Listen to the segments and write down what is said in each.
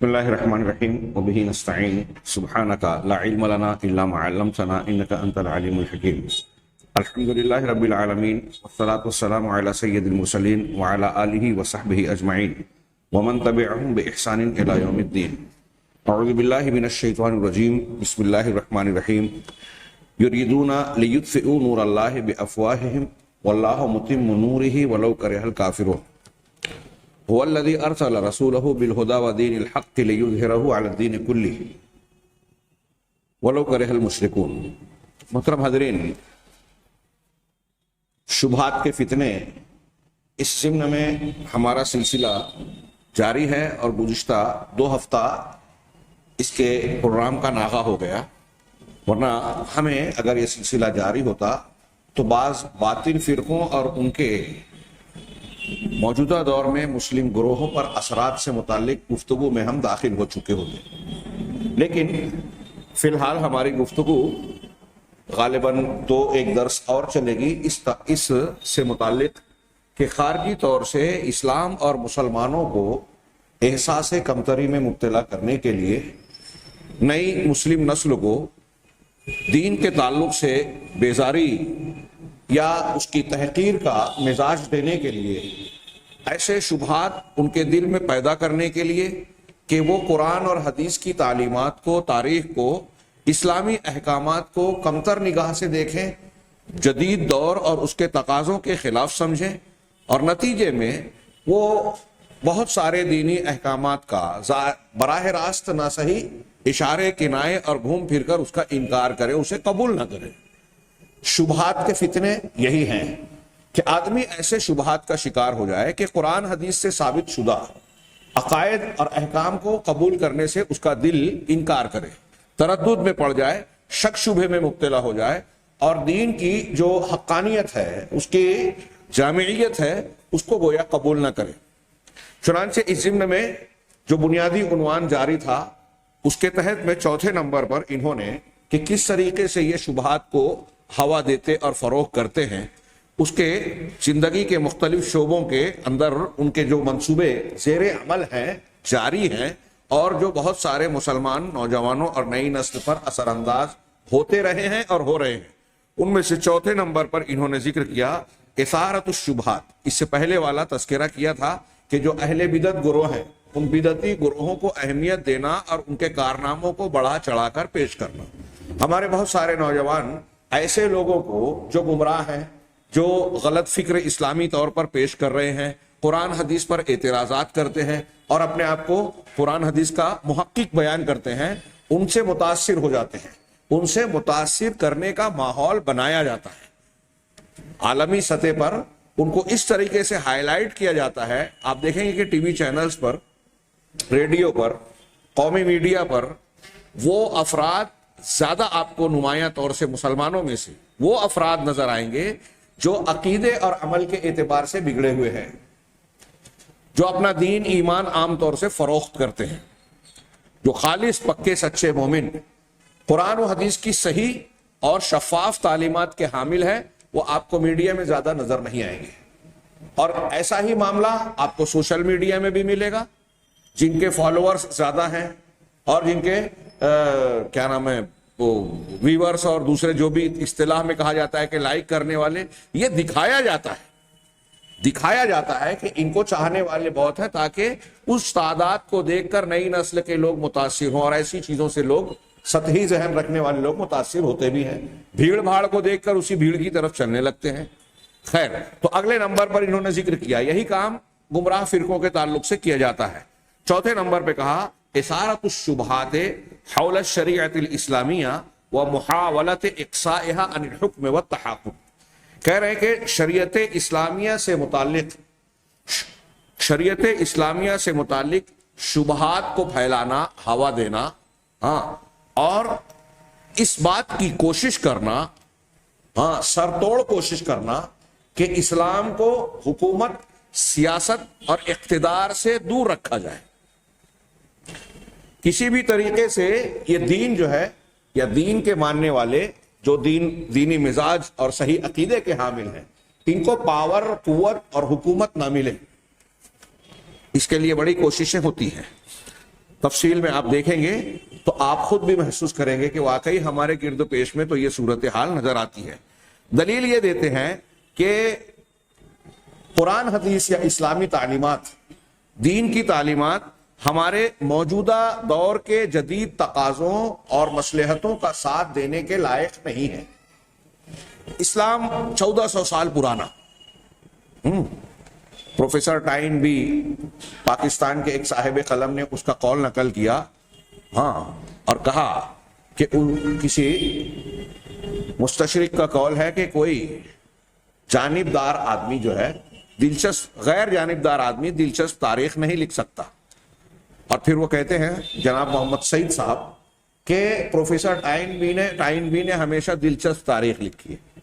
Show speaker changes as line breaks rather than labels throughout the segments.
بسم اللہ الرحمن الرحیم وبہ نستعین سبحانک لا علم لنا الا ما علمتنا انک انت العلیم الحکیم الحمدللہ رب العالمین والصلاة والسلام علی سید المرسلین وعلی آلہ وصحبہ اجمعین ومن تبعهم بإحسان الى یوم الدین. اعوذ باللہ من الشیطان الرجیم. بسم اللہ الرحمن الرحیم. یریدون لیطفئوا نور اللہ بافواہہم واللہ متم نورہ ولو کرہ الکافرون. هو الذي ارسل رسوله بالهدى ودين الحق ليظهره على الدين كله ولو كره المشركون. محترم حاضرین، شبہات کے فتنے اس ضمن میں ہمارا سلسلہ جاری ہے اور گزشتہ 2 ہفتہ اس کے پروگرام کا ناغہ ہو گیا، ورنہ ہمیں اگر یہ سلسلہ جاری ہوتا تو بعض باطل فرقوں اور ان کے موجودہ دور میں مسلم گروہوں پر اثرات سے متعلق گفتگو میں ہم داخل ہو چکے ہوتے، لیکن فی الحال ہماری گفتگو غالباً ایک درس اور چلے گی اس سے متعلق کہ خارجی طور سے اسلام اور مسلمانوں کو احساس کمتری میں مبتلا کرنے کے لیے نئی مسلم نسل کو دین کے تعلق سے بیزاری یا اس کی تحقیر کا مزاج دینے کے لیے ایسے شبہات ان کے دل میں پیدا کرنے کے لیے کہ وہ قرآن اور حدیث کی تعلیمات کو، تاریخ کو، اسلامی احکامات کو کمتر نگاہ سے دیکھیں، جدید دور اور اس کے تقاضوں کے خلاف سمجھیں، اور نتیجے میں وہ بہت سارے دینی احکامات کا براہ راست نہ صحیح اشارے کنائے اور گھوم پھر کر اس کا انکار کرے، اسے قبول نہ کرے. شبہات کے فتنے یہی ہیں کہ آدمی ایسے شبہات کا شکار ہو جائے کہ قرآن حدیث سے ثابت شدہ عقائد اور احکام کو قبول کرنے سے اس کا دل انکار کرے، تردد میں پڑ جائے، شک شبہ میں مبتلا ہو جائے، اور دین کی جو حقانیت ہے، اس کی جامعیت ہے، اس کو گویا قبول نہ کرے. چنانچہ اس ضمن میں جو بنیادی عنوان جاری تھا اس کے تحت میں 4 نمبر پر انہوں نے کہ کس طریقے سے یہ شبہات کو ہوا دیتے اور فروغ کرتے ہیں، اس کے زندگی کے مختلف شعبوں کے اندر ان کے جو منصوبے زیر عمل ہیں، جاری ہیں، اور جو بہت سارے مسلمان نوجوانوں اور نئی نسل پر اثر انداز ہوتے رہے ہیں اور ہو رہے ہیں. ان میں سے 4 نمبر پر انہوں نے ذکر کیا اثارت الشبہات. اس سے پہلے والا تذکرہ کیا تھا کہ جو اہل بدعت گروہ ہیں ان بدعتی گروہوں کو اہمیت دینا اور ان کے کارناموں کو بڑھا چڑھا کر پیش کرنا. ہمارے بہت سارے نوجوان ایسے لوگوں کو جو گمراہ ہیں، جو غلط فکر اسلامی طور پر پیش کر رہے ہیں، قرآن حدیث پر اعتراضات کرتے ہیں اور اپنے آپ کو قرآن حدیث کا محقق بیان کرتے ہیں، ان سے متاثر ہو جاتے ہیں، ان سے متاثر کرنے کا ماحول بنایا جاتا ہے. عالمی سطح پر ان کو اس طریقے سے ہائی لائٹ کیا جاتا ہے. آپ دیکھیں گے کہ ٹی وی چینلز پر، ریڈیو پر، قومی میڈیا پر وہ افراد زیادہ آپ کو نمایاں طور سے مسلمانوں میں سے وہ افراد نظر آئیں گے جو عقیدے اور عمل کے اعتبار سے بگڑے ہوئے ہیں، جو اپنا دین ایمان عام طور سے فروخت کرتے ہیں، جو خالص پکے سچے مومن قرآن و حدیث کی صحیح اور شفاف تعلیمات کے حامل ہیں، وہ آپ کو میڈیا میں زیادہ نظر نہیں آئیں گے. اور ایسا ہی معاملہ آپ کو سوشل میڈیا میں بھی ملے گا. جن کے فالوورز زیادہ ہیں اور جن کے کیا نام ہے ویورز اور دوسرے جو بھی اصطلاح میں کہا جاتا ہے کہ لائک کرنے والے، یہ دکھایا جاتا ہے کہ ان کو چاہنے والے بہت ہیں تاکہ اس تعداد کو دیکھ کر نئی نسل کے لوگ متاثر ہوں، اور ایسی چیزوں سے لوگ سطحی ذہن رکھنے والے لوگ متاثر ہوتے بھی ہیں، بھیڑ بھاڑ کو دیکھ کر اسی بھیڑ کی طرف چلنے لگتے ہیں. خیر، تو اگلے نمبر پر انہوں نے ذکر کیا یہی کام گمراہ فرقوں کے تعلق سے کیا جاتا ہے. 4 نمبر پہ کہا اثارت الشبہات حول الشریعۃ الاسلامیہ ومحاولۃ اقصائها عن الحکم والتحاکم. کہہ رہے ہیں کہ شریعت اسلامیہ سے متعلق شبہات کو پھیلانا، ہوا دینا، اور اس بات کی کوشش کرنا، سر توڑ کوشش کرنا کہ اسلام کو حکومت، سیاست اور اقتدار سے دور رکھا جائے. کسی بھی طریقے سے یہ دین جو ہے، یا دین کے ماننے والے جو دینی مزاج اور صحیح عقیدے کے حامل ہیں، ان کو پاور، قوت اور حکومت نہ ملے، اس کے لیے بڑی کوششیں ہوتی ہیں. تفصیل میں آپ دیکھیں گے تو آپ خود بھی محسوس کریں گے کہ واقعی ہمارے گرد و پیش میں تو یہ صورتحال نظر آتی ہے۔ دلیل یہ دیتے ہیں کہ قرآن حدیث یا اسلامی تعلیمات، دین کی تعلیمات ہمارے موجودہ دور کے جدید تقاضوں اور مصلحتوں کا ساتھ دینے کے لائق نہیں ہے۔ اسلام 1400 سال پرانا۔ پروفیسر ٹائن بھی پاکستان کے ایک صاحب قلم نے اس کا قول نقل کیا، اور کہا کہ کسی مستشرق کا قول ہے کہ کوئی جانبدار آدمی جو ہے غیر جانبدار آدمی دلچسپ تاریخ نہیں لکھ سکتا۔ اور پھر وہ کہتے ہیں جناب محمد سعید صاحب کہ پروفیسر ٹائن بی نے ہمیشہ دلچسپ تاریخ لکھی ہے،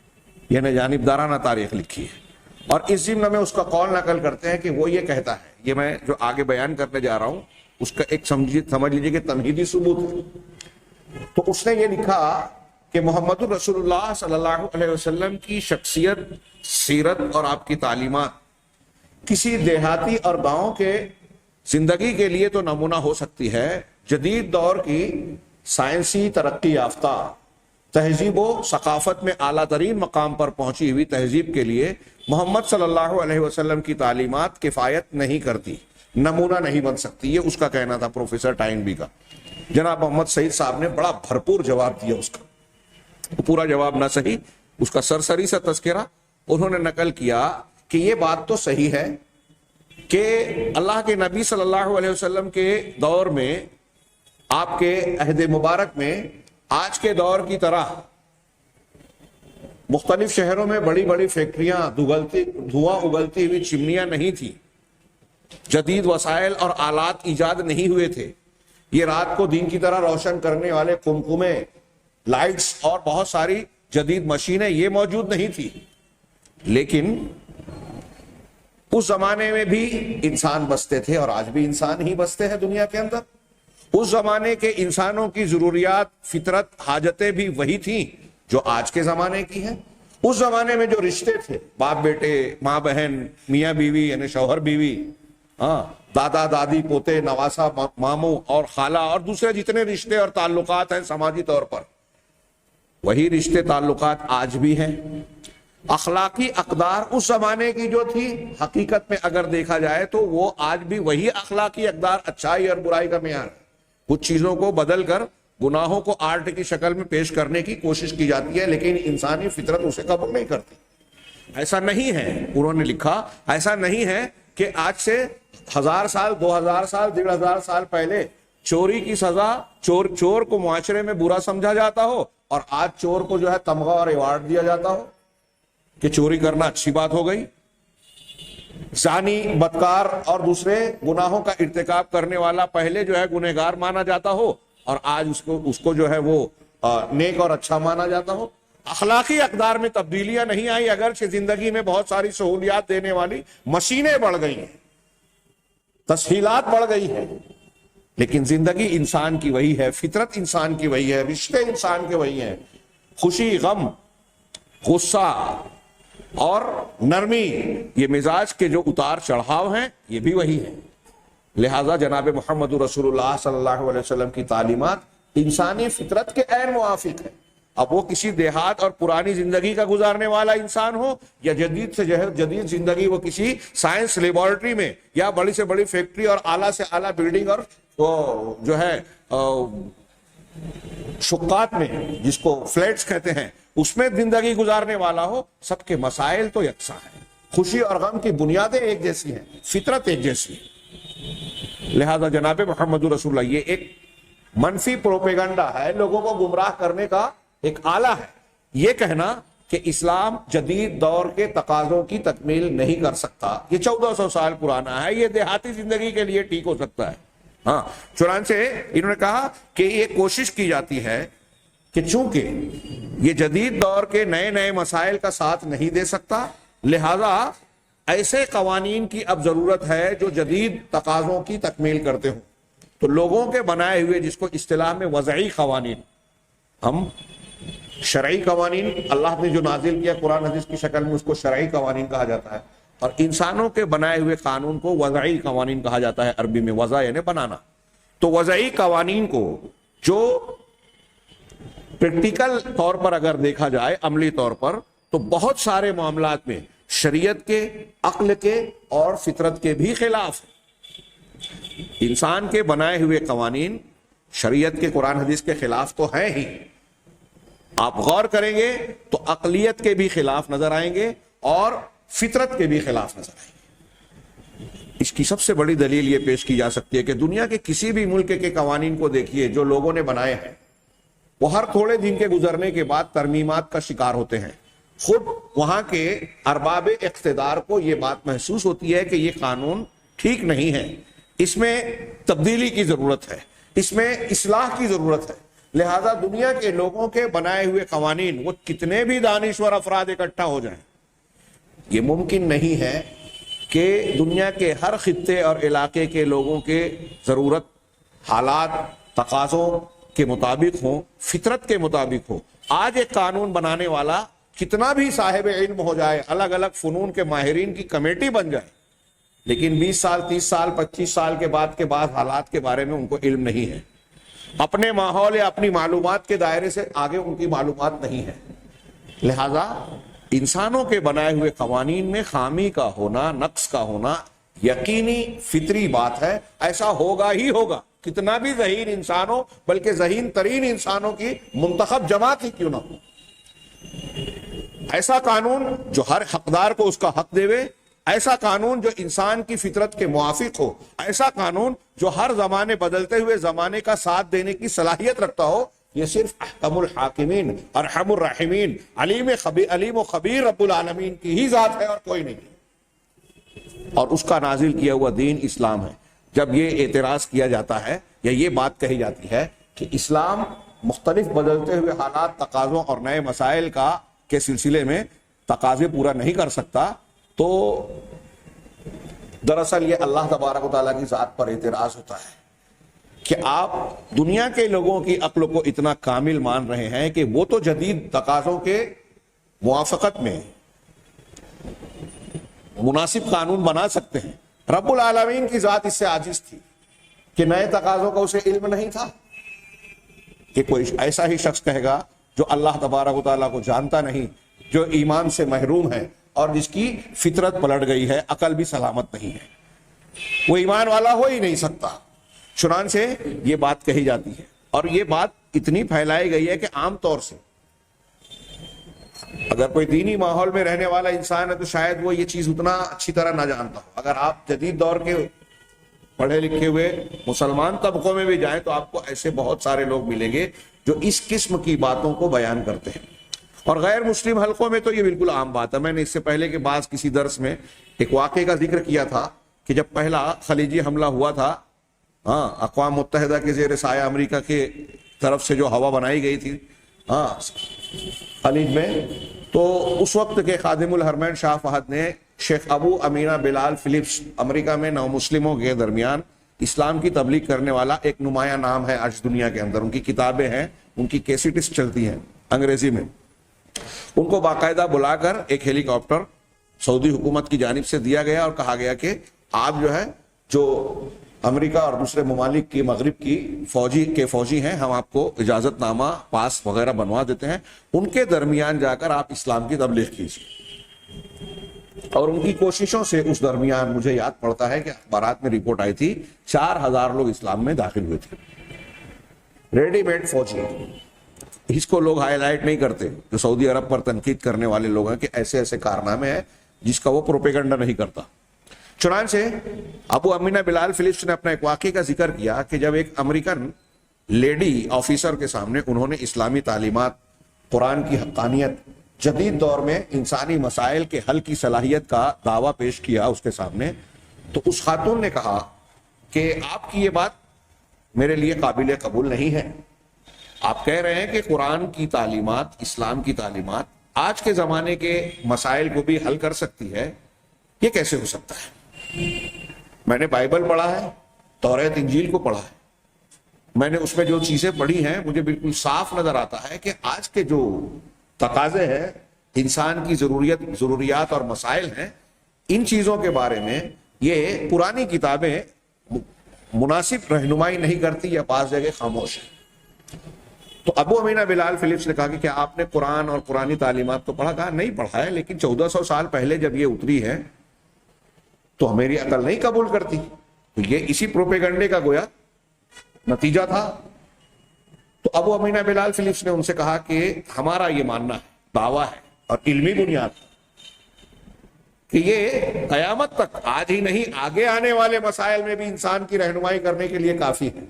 یعنی جانبدارانہ تاریخ لکھی ہے۔ اور اس ضمن میں اس کا قول نقل کرتے ہیں کہ وہ یہ کہتا ہے، یہ میں جو آگے بیان کرنے جا رہا ہوں اس کا ایک سمجھ لیجیے کہ تمہیدی ثبوت ہے۔ تو اس نے یہ لکھا کہ محمد رسول اللہ صلی اللہ علیہ وسلم کی شخصیت، سیرت اور آپ کی تعلیمات کسی دیہاتی اور گاؤں کے زندگی کے لیے تو نمونہ ہو سکتی ہے، جدید دور کی سائنسی ترقی یافتہ تہذیب و ثقافت میں اعلیٰ ترین مقام پر پہنچی ہوئی تہذیب کے لیے محمد صلی اللہ علیہ وسلم کی تعلیمات کفایت نہیں کرتی، نمونہ نہیں بن سکتی۔ یہ اس کا کہنا تھا پروفیسر ٹائن بی کا۔ جناب محمد سعید صاحب نے بڑا بھرپور جواب دیا اس کا، پورا جواب نہ صحیح، اس کا سرسری سا تذکرہ انہوں نے نقل کیا کہ یہ بات تو صحیح ہے کہ اللہ کے نبی صلی اللہ علیہ وسلم کے دور میں، آپ کے عہد مبارک میں آج کے دور کی طرح مختلف شہروں میں بڑی بڑی فیکٹریاں، دھواں اگلتی ہوئی چمنیاں نہیں تھی، جدید وسائل اور آلات ایجاد نہیں ہوئے تھے، یہ رات کو دن کی طرح روشن کرنے والے قمقمے، لائٹس اور بہت ساری جدید مشینیں یہ موجود نہیں تھی۔ لیکن اس زمانے میں بھی انسان بستے تھے اور آج بھی انسان ہی بستے ہیں دنیا کے اندر۔ اس زمانے کے انسانوں کی ضروریات، فطرت، حاجتیں بھی وہی تھیں جو آج کے زمانے کی ہیں۔ اس زمانے میں جو رشتے تھے، باپ بیٹے، ماں بہن، میاں بیوی یعنی شوہر بیوی، دادا دادی، پوتے نواسا، ماموں اور خالہ اور دوسرے جتنے رشتے اور تعلقات ہیں سماجی طور پر، وہی رشتے تعلقات آج بھی ہیں۔ اخلاقی اقدار اس زمانے کی جو تھی، حقیقت میں اگر دیکھا جائے تو وہ آج بھی وہی اخلاقی اقدار، اچھائی اور برائی کا معیار ہے۔ کچھ چیزوں کو بدل کر گناہوں کو آرٹ کی شکل میں پیش کرنے کی کوشش کی جاتی ہے، لیکن انسانی فطرت اسے قبول نہیں کرتی۔ ایسا نہیں ہے، انہوں نے لکھا، ایسا نہیں ہے کہ آج سے 1000 سال، 2000 سال، 1500 سال پہلے چوری کی سزا، چور کو معاشرے میں برا سمجھا جاتا ہو اور آج چور کو جو ہے تمغہ اور ایوارڈ دیا جاتا ہو کہ چوری کرنا اچھی بات ہو گئی۔ زانی، بدکار اور دوسرے گناہوں کا ارتکاب کرنے والا پہلے جو ہے گنہگار مانا جاتا ہو اور آج اس کو جو ہے وہ نیک اور اچھا مانا جاتا ہو۔ اخلاقی اقدار میں تبدیلیاں نہیں آئی، اگرچہ زندگی میں بہت ساری سہولیات دینے والی مشینیں بڑھ گئی ہیں، تسہیلات بڑھ گئی ہیں، لیکن زندگی انسان کی وہی ہے، فطرت انسان کی وہی ہے، رشتے انسان کے وہی ہیں، خوشی، غم، غصہ اور نرمی، یہ مزاج کے جو اتار چڑھاؤ ہیں یہ بھی وہی ہے۔ لہذا جناب محمد رسول اللہ صلی اللہ علیہ وسلم کی تعلیمات انسانی فطرت کے عین موافق ہے۔ اب وہ کسی دیہات اور پرانی زندگی کا گزارنے والا انسان ہو یا جدید سے جدید زندگی، وہ کسی سائنس لیبارٹری میں یا بڑی سے بڑی فیکٹری اور اعلیٰ سے اعلیٰ بلڈنگ اور جو ہے شقات میں، جس کو فلیٹس کہتے ہیں، اس میں زندگی گزارنے والا ہو، سب کے مسائل تو یکساں ہیں، خوشی اور غم کی بنیادیں ایک جیسی ہیں، فطرت ایک جیسی ہے۔ لہذا جناب محمد رسول اللہ یہ ایک منفی پروپیگنڈا ہے، لوگوں کو گمراہ کرنے کا ایک آلہ ہے، یہ کہنا کہ اسلام جدید دور کے تقاضوں کی تکمیل نہیں کر سکتا۔ یہ 1400 سال پرانا ہے، یہ دیہاتی زندگی کے لیے ٹھیک ہو سکتا ہے۔ چنانچہ انہوں نے کہا کہ یہ کوشش کی جاتی ہے کہ چونکہ یہ جدید دور کے نئے نئے مسائل کا ساتھ نہیں دے سکتا، لہذا ایسے قوانین کی اب ضرورت ہے جو جدید تقاضوں کی تکمیل کرتے ہوں۔ تو لوگوں کے بنائے ہوئے، جس کو اصطلاح میں وضعی قوانین، ہم شرعی قوانین، اللہ نے جو نازل کیا قرآن حدیث کی شکل میں، اس کو شرعی قوانین کہا جاتا ہے، اور انسانوں کے بنائے ہوئے قانون کو وضعی قوانین کہا جاتا ہے، عربی میں وضع یعنی بنانا۔ تو وضعی قوانین کو جو پریکٹیکل طور پر اگر دیکھا جائے، عملی طور پر، تو بہت سارے معاملات میں شریعت کے، عقل کے اور فطرت کے بھی خلاف ہے۔ انسان کے بنائے ہوئے قوانین شریعت کے، قرآن حدیث کے خلاف تو ہیں ہی، آپ غور کریں گے تو عقلیت کے بھی خلاف نظر آئیں گے اور فطرت کے بھی خلاف نظر آئیں گے۔ اس کی سب سے بڑی دلیل یہ پیش کی جا سکتی ہے کہ دنیا کے کسی بھی ملک کے قوانین کو دیکھیے جو لوگوں نے بنائے ہیں، وہ ہر تھوڑے دن کے گزرنے کے بعد ترمیمات کا شکار ہوتے ہیں۔ خود وہاں کے ارباب اقتدار کو یہ بات محسوس ہوتی ہے کہ یہ قانون ٹھیک نہیں ہے، اس میں تبدیلی کی ضرورت ہے، اس میں اصلاح کی ضرورت ہے، لہذا دنیا کے لوگوں کے بنائے ہوئے قوانین، وہ کتنے بھی دانشور افراد اکٹھا ہو جائیں، یہ ممکن نہیں ہے کہ دنیا کے ہر خطے اور علاقے کے لوگوں کے ضرورت، حالات، تقاضوں کے مطابق ہوں، فطرت کے مطابق ہو۔ آج ایک قانون بنانے والا کتنا بھی صاحب علم ہو جائے، الگ الگ فنون کے ماہرین کی کمیٹی بن جائے، لیکن 20 سال 30 سال 25 سال کے بعد حالات کے بارے میں ان کو علم نہیں ہے، اپنے ماحول یا اپنی معلومات کے دائرے سے آگے ان کی معلومات نہیں ہے۔ لہذا انسانوں کے بنائے ہوئے قوانین میں خامی کا ہونا، نقص کا ہونا یقینی فطری بات ہے، ایسا ہوگا ہی ہوگا، کتنا بھی ذہین انسان ہو، بلکہ ذہین ترین انسانوں کی منتخب جماعت ہی کیوں نہ ہو۔ ایسا قانون جو ہر حقدار کو اس کا حق دے، ایسا قانون جو انسان کی فطرت کے موافق ہو، ایسا قانون جو ہر زمانے بدلتے ہوئے زمانے کا ساتھ دینے کی صلاحیت رکھتا ہو، یہ صرف احکم الحاکمین، ارحم الراحمین، علیم و خبیر رب العالمین کی ہی ذات ہے اور کوئی نہیں، اور اس کا نازل کیا ہوا دین اسلام ہے۔ جب یہ اعتراض کیا جاتا ہے یا یہ بات کہی جاتی ہے کہ اسلام مختلف بدلتے ہوئے حالات، تقاضوں اور نئے مسائل کے سلسلے میں تقاضے پورا نہیں کر سکتا، تو دراصل یہ اللہ تبارک و تعالیٰ کی ذات پر اعتراض ہوتا ہے کہ آپ دنیا کے لوگوں کی عقل کو اتنا کامل مان رہے ہیں کہ وہ تو جدید تقاضوں کے موافقت میں مناسب قانون بنا سکتے ہیں، رب العالمین کی ذات اس سے عاجز تھی کہ نئے تقاضوں کا اسے علم نہیں تھا۔ کہ کوئی ایسا ہی شخص کہے گا جو اللہ تبارک و تعالیٰ کو جانتا نہیں، جو ایمان سے محروم ہے اور جس کی فطرت پلٹ گئی ہے، عقل بھی سلامت نہیں ہے، وہ ایمان والا ہو ہی نہیں سکتا۔ چنانچہ یہ بات کہی جاتی ہے، اور یہ بات اتنی پھیلائی گئی ہے کہ عام طور سے اگر کوئی دینی ماحول میں رہنے والا انسان ہے تو شاید وہ یہ چیز اتنا اچھی طرح نہ جانتا ہو۔ اگر آپ جدید دور کے پڑھے لکھے ہوئے مسلمان طبقوں میں بھی جائیں تو آپ کو ایسے بہت سارے لوگ ملیں گے جو اس قسم کی باتوں کو بیان کرتے ہیں، اور غیر مسلم حلقوں میں تو یہ بالکل عام بات ہے۔ میں نے اس سے پہلے کے بعض کسی درس میں ایک واقعے کا ذکر کیا تھا کہ جب پہلا خلیجی حملہ ہوا تھا، اقوام متحدہ کے زیر سایہ امریکہ کے طرف سے جو ہوا بنائی گئی تھی خلیج میں، تو اس وقت کے خادم الحرمین شاہ فہد نے شیخ ابو امینہ بلال فلپس، امریکہ میں نو مسلموں کے درمیان اسلام کی تبلیغ کرنے والا ایک نمایاں نام ہے آج دنیا کے اندر، ان کی کتابیں ہیں، ان کی کیسٹس چلتی ہیں انگریزی میں، ان کو باقاعدہ بلا کر ایک ہیلی کاپٹر سعودی حکومت کی جانب سے دیا گیا اور کہا گیا کہ آپ جو امریکہ اور دوسرے ممالک کی مغرب کی فوجی ہیں، ہم آپ کو اجازت نامہ پاس وغیرہ بنوا دیتے ہیں، ان کے درمیان جا کر آپ اسلام کی تبلیغ کیجیے۔ اور ان کی کوششوں سے اس درمیان مجھے یاد پڑتا ہے کہ اخبارات میں رپورٹ آئی تھی 4000 لوگ اسلام میں داخل ہوئے تھے، ریڈی میڈ فوجی۔ اس کو لوگ ہائی لائٹ نہیں کرتے، جو سعودی عرب پر تنقید کرنے والے لوگ ہیں کہ ایسے ایسے کارنامے ہیں جس کا وہ پروپیگنڈا نہیں کرتا۔ چنانچہ ابو امینہ بلال فلپس نے اپنا ایک واقعے کا ذکر کیا کہ جب ایک امریکن لیڈی آفیسر کے سامنے انہوں نے اسلامی تعلیمات، قرآن کی حقانیت، جدید دور میں انسانی مسائل کے حل کی صلاحیت کا دعویٰ پیش کیا اس کے سامنے، تو اس خاتون نے کہا کہ آپ کی یہ بات میرے لیے قابل قبول نہیں ہے۔ آپ کہہ رہے ہیں کہ قرآن کی تعلیمات، اسلام کی تعلیمات آج کے زمانے کے مسائل کو بھی حل کر سکتی ہے، یہ کیسے ہو سکتا ہے؟ میں نے بائبل پڑھا ہے، توریت انجیل کو پڑھا ہے، میں نے اس میں جو چیزیں پڑھی ہیں مجھے بالکل صاف نظر آتا ہے کہ آج کے جو تقاضے ہیں، انسان کی ضروریات اور مسائل ہیں، ان چیزوں کے بارے میں یہ پرانی کتابیں مناسب رہنمائی نہیں کرتی یا بعض جگہ خاموش ہے. تو ابو امینہ بلال فلپس نے کہا کہ کیا آپ نے قرآن اور قرآنی تعلیمات کو پڑھا؟ کہا نہیں پڑھا ہے، لیکن 1400 سال پہلے جب یہ اتری ہے تو میری عقل نہیں قبول کرتی. تو یہ اسی پروپیگنڈے کا گویا نتیجہ تھا. تو ابو امینہ بلال فلپس نے ان سے کہا کہ ہمارا یہ ماننا ہے، دعویٰ ہے اور علمی بنیاد کہ یہ قیامت تک، آج ہی نہیں آگے آنے والے مسائل میں بھی انسان کی رہنمائی کرنے کے لیے کافی ہے.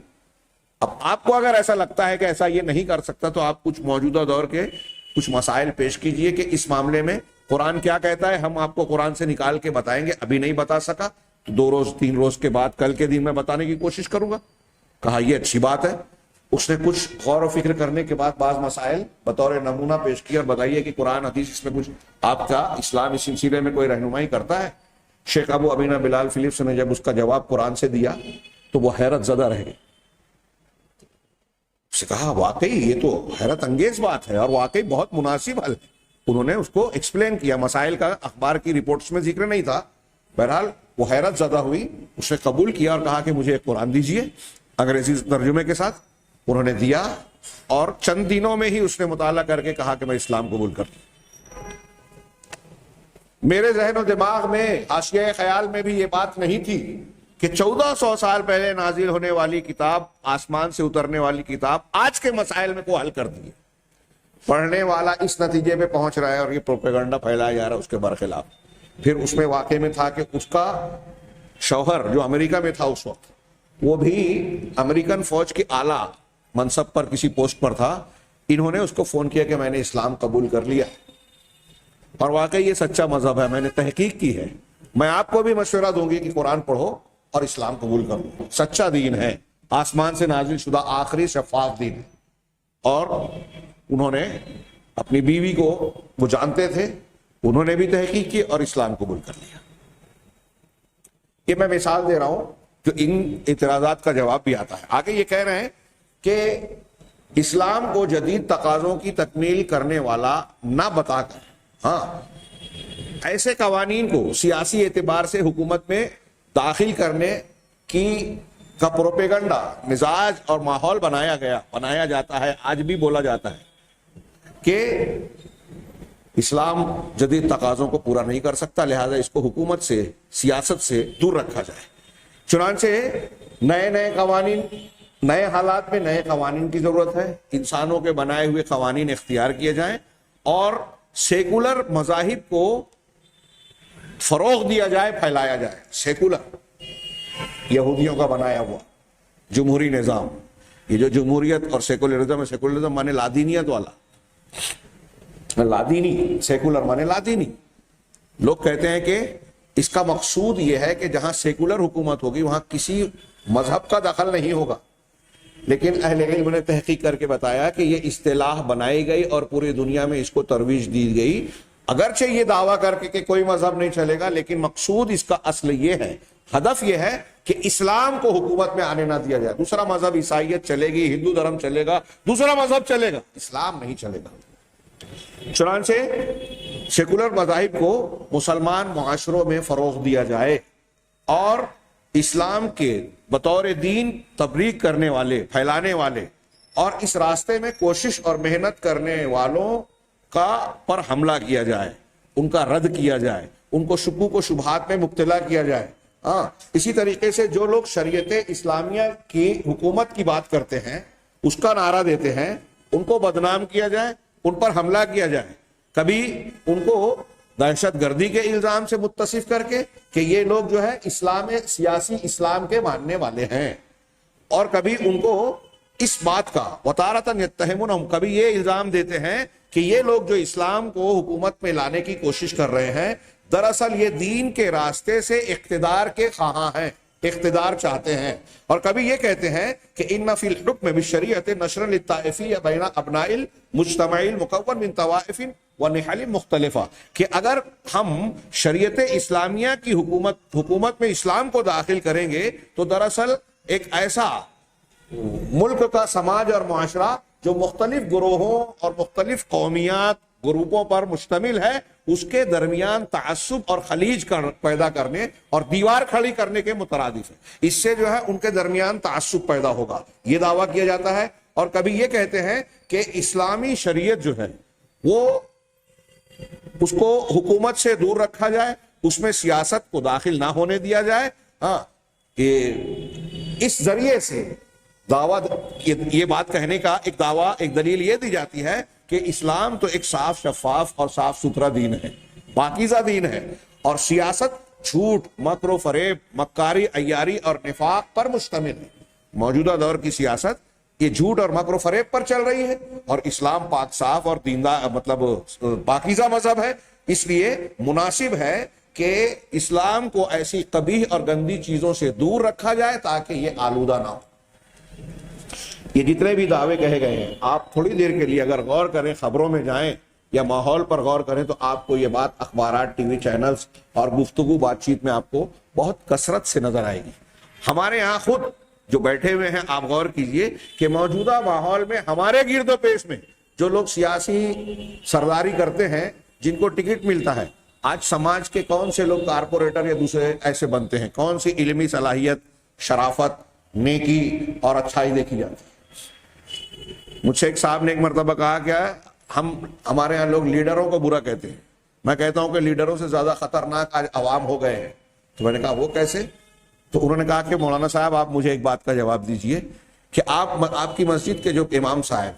اب آپ کو اگر ایسا لگتا ہے کہ ایسا یہ نہیں کر سکتا تو آپ کچھ موجودہ دور کے کچھ مسائل پیش کیجئے کہ اس معاملے میں قرآن کیا کہتا ہے. ہم آپ کو قرآن سے نکال کے بتائیں گے. ابھی نہیں بتا سکا تو 2 روز 3 روز کے بعد کل کے دن میں بتانے کی کوشش کروں گا. کہا یہ اچھی بات ہے. اس نے کچھ غور و فکر کرنے کے بعد بعض مسائل بطور نمونہ پیش کیا اور بتائیے کہ قرآن حدیث اس میں کچھ آپ کا اسلام اس سلسلے میں کوئی رہنمائی کرتا ہے. شیخ ابو امینہ بلال فلپس نے جب اس کا جواب قرآن سے دیا تو وہ حیرت زدہ رہ گئے. اس سے کہا واقعی یہ تو حیرت انگیز بات ہے اور واقعی بہت مناسب حل ہے. انہوں نے اس کو ایکسپلین کیا. مسائل کا اخبار کی رپورٹس میں ذکر نہیں تھا. بہرحال وہ حیرت زدہ ہوئی. اس نے قبول کیا اور کہا کہ مجھے ایک قرآن دیجئے انگریزی ترجمے کے ساتھ. انہوں نے دیا اور چند دنوں میں ہی اس نے مطالعہ کر کے کہا کہ میں اسلام قبول کرتا ہوں. میرے ذہن و دماغ میں حاشیہ خیال میں بھی یہ بات نہیں تھی کہ 1400 سال پہلے نازل ہونے والی کتاب، آسمان سے اترنے والی کتاب آج کے مسائل میں کو حل کر دی ہے. پڑھنے والا اس نتیجے پہ پہنچ رہا ہے اور یہ پروپیگنڈا پھیلایا جا رہا ہے اس کے برخلاف. پھر اس میں واقعے میں تھا کہ اس کا شوہر جو امریکہ میں تھا اس وقت، وہ بھی امریکن فوج کے اعلیٰ منصب پر کسی پوسٹ پر تھا. انہوں نے اس کو فون کیا کہ میں نے اسلام قبول کر لیا اور واقعی یہ سچا مذہب ہے، میں نے تحقیق کی ہے. میں آپ کو بھی مشورہ دوں گی کہ قرآن پڑھو اور اسلام قبول کرو. سچا دین ہے، آسمان سے نازل شدہ آخری شفاف دین ہے. اور انہوں نے اپنی بیوی کو، وہ جانتے تھے، انہوں نے بھی تحقیق کی اور اسلام قبول کر لیا. یہ میں مثال دے رہا ہوں جو ان اعتراضات کا جواب بھی آتا ہے. آگے یہ کہہ رہے ہیں کہ اسلام کو جدید تقاضوں کی تکمیل کرنے والا نہ بتا کر، ہاں ایسے قوانین کو سیاسی اعتبار سے حکومت میں داخل کرنے کی کا پروپیگنڈا، مزاج اور ماحول بنایا جاتا ہے. آج بھی بولا جاتا ہے کہ اسلام جدید تقاضوں کو پورا نہیں کر سکتا، لہذا اس کو حکومت سے، سیاست سے دور رکھا جائے. چنانچہ نئے قوانین، نئے حالات میں نئے قوانین کی ضرورت ہے. انسانوں کے بنائے ہوئے قوانین اختیار کیے جائیں اور سیکولر مذاہب کو فروغ دیا جائے، پھیلایا جائے. سیکولر، یہودیوں کا بنایا ہوا جمہوری نظام. یہ جو جمہوریت اور سیکولرزم ہے، سیکولرزم مانے لادینیت والا، لادینی، سیکولر مانے لادینی. لوگ کہتے ہیں کہ اس کا مقصود یہ ہے کہ جہاں سیکولر حکومت ہوگی وہاں کسی مذہب کا دخل نہیں ہوگا. لیکن اہل علم نے تحقیق کر کے بتایا کہ یہ اصطلاح بنائی گئی اور پوری دنیا میں اس کو ترویج دی گئی. اگرچہ یہ دعویٰ کر کے کہ کوئی مذہب نہیں چلے گا، لیکن مقصود اس کا اصل یہ ہے، ہدف یہ ہے کہ اسلام کو حکومت میں آنے نہ دیا جائے. دوسرا مذہب عیسائیت چلے گی، ہندو دھرم چلے گا، دوسرا مذہب چلے گا، اسلام نہیں چلے گا. چنانچہ سیکولر مذاہب کو مسلمان معاشروں میں فروغ دیا جائے اور اسلام کے بطور دین تبلیغ کرنے والے، پھیلانے والے اور اس راستے میں کوشش اور محنت کرنے والوں کا پر حملہ کیا جائے، ان کا رد کیا جائے، ان کو شکوک و شبہات میں مبتلا کیا جائے. اسی طریقے سے جو لوگ شریعت اسلامیہ کی حکومت کی بات کرتے ہیں، اس کا نعرہ دیتے ہیں، ان کو بدنام کیا جائے، ان پر حملہ کیا جائے. کبھی ان کو دہشت گردی کے الزام سے متصف کر کے کہ یہ لوگ جو ہے سیاسی اسلام کے ماننے والے ہیں، اور کبھی ان کو اس بات کا وتارتاً یتہمون، کبھی یہ الزام دیتے ہیں کہ یہ لوگ جو اسلام کو حکومت میں لانے کی کوشش کر رہے ہیں دراصل یہ دین کے راستے سے اقتدار کے خواہاں ہیں، اقتدار چاہتے ہیں. اور کبھی یہ کہتے ہیں کہ ان فی الحکم بالشریعۃ نشرا للطائفیہ بین ابناء المجتمع المکون من طوائف ونحل مختلفہ، کہ اگر ہم شریعت اسلامیہ کی حکومت میں اسلام کو داخل کریں گے تو دراصل ایک ایسا ملک کا سماج اور معاشرہ جو مختلف گروہوں اور مختلف قومیات، گروپوں پر مشتمل ہے اس کے درمیان تعصب اور خلیج پیدا کرنے اور دیوار کھڑی کرنے کے مترادف ہے. اس سے جو ہے ان کے درمیان تعصب پیدا ہوگا، یہ دعویٰ کیا جاتا ہے. اور کبھی یہ کہتے ہیں کہ اسلامی شریعت جو ہے وہ اس کو حکومت سے دور رکھا جائے، اس میں سیاست کو داخل نہ ہونے دیا جائے. ہاں، اس ذریعے سے دعویٰ، یہ بات کہنے کا ایک دعویٰ، ایک دلیل یہ دی جاتی ہے کہ اسلام تو ایک صاف شفاف اور صاف ستھرا دین ہے، پاکیزہ دین ہے، اور سیاست جھوٹ، مکر و فریب، مکاری، عیاری اور نفاق پر مشتمل ہے. موجودہ دور کی سیاست یہ جھوٹ اور مکر و فریب پر چل رہی ہے، اور اسلام پاک صاف اور دیندار مطلب پاکیزہ مذہب ہے. اس لیے مناسب ہے کہ اسلام کو ایسی قبیح اور گندی چیزوں سے دور رکھا جائے تاکہ یہ آلودہ نہ ہو. یہ جتنے بھی دعوے کہے گئے ہیں، آپ تھوڑی دیر کے لیے اگر غور کریں، خبروں میں جائیں یا ماحول پر غور کریں، تو آپ کو یہ بات اخبارات، ٹی وی چینلز اور گفتگو بات چیت میں آپ کو بہت کثرت سے نظر آئے گی. ہمارے یہاں خود جو بیٹھے ہوئے ہیں، آپ غور کیجئے کہ موجودہ ماحول میں ہمارے گرد و پیش میں جو لوگ سیاسی سرداری کرتے ہیں، جن کو ٹکٹ ملتا ہے، آج سماج کے کون سے لوگ کارپوریٹر یا دوسرے ایسے بنتے ہیں؟ کون سی علمی صلاحیت، شرافت، نیکی اور اچھائی دیکھی جاتی ہے؟ مجھ سے ایک صاحب نے ایک مرتبہ کہا کہ ہمارے یہاں لوگ لیڈروں کو برا کہتے ہیں. میں کہتا ہوں کہ لیڈروں سے زیادہ خطرناک آج عوام ہو گئے ہیں. تو میں نے کہا وہ کیسے؟ تو انہوں نے کہا کہ مولانا صاحب آپ مجھے ایک بات کا جواب دیجئے کہ آپ کی مسجد کے جو امام صاحب،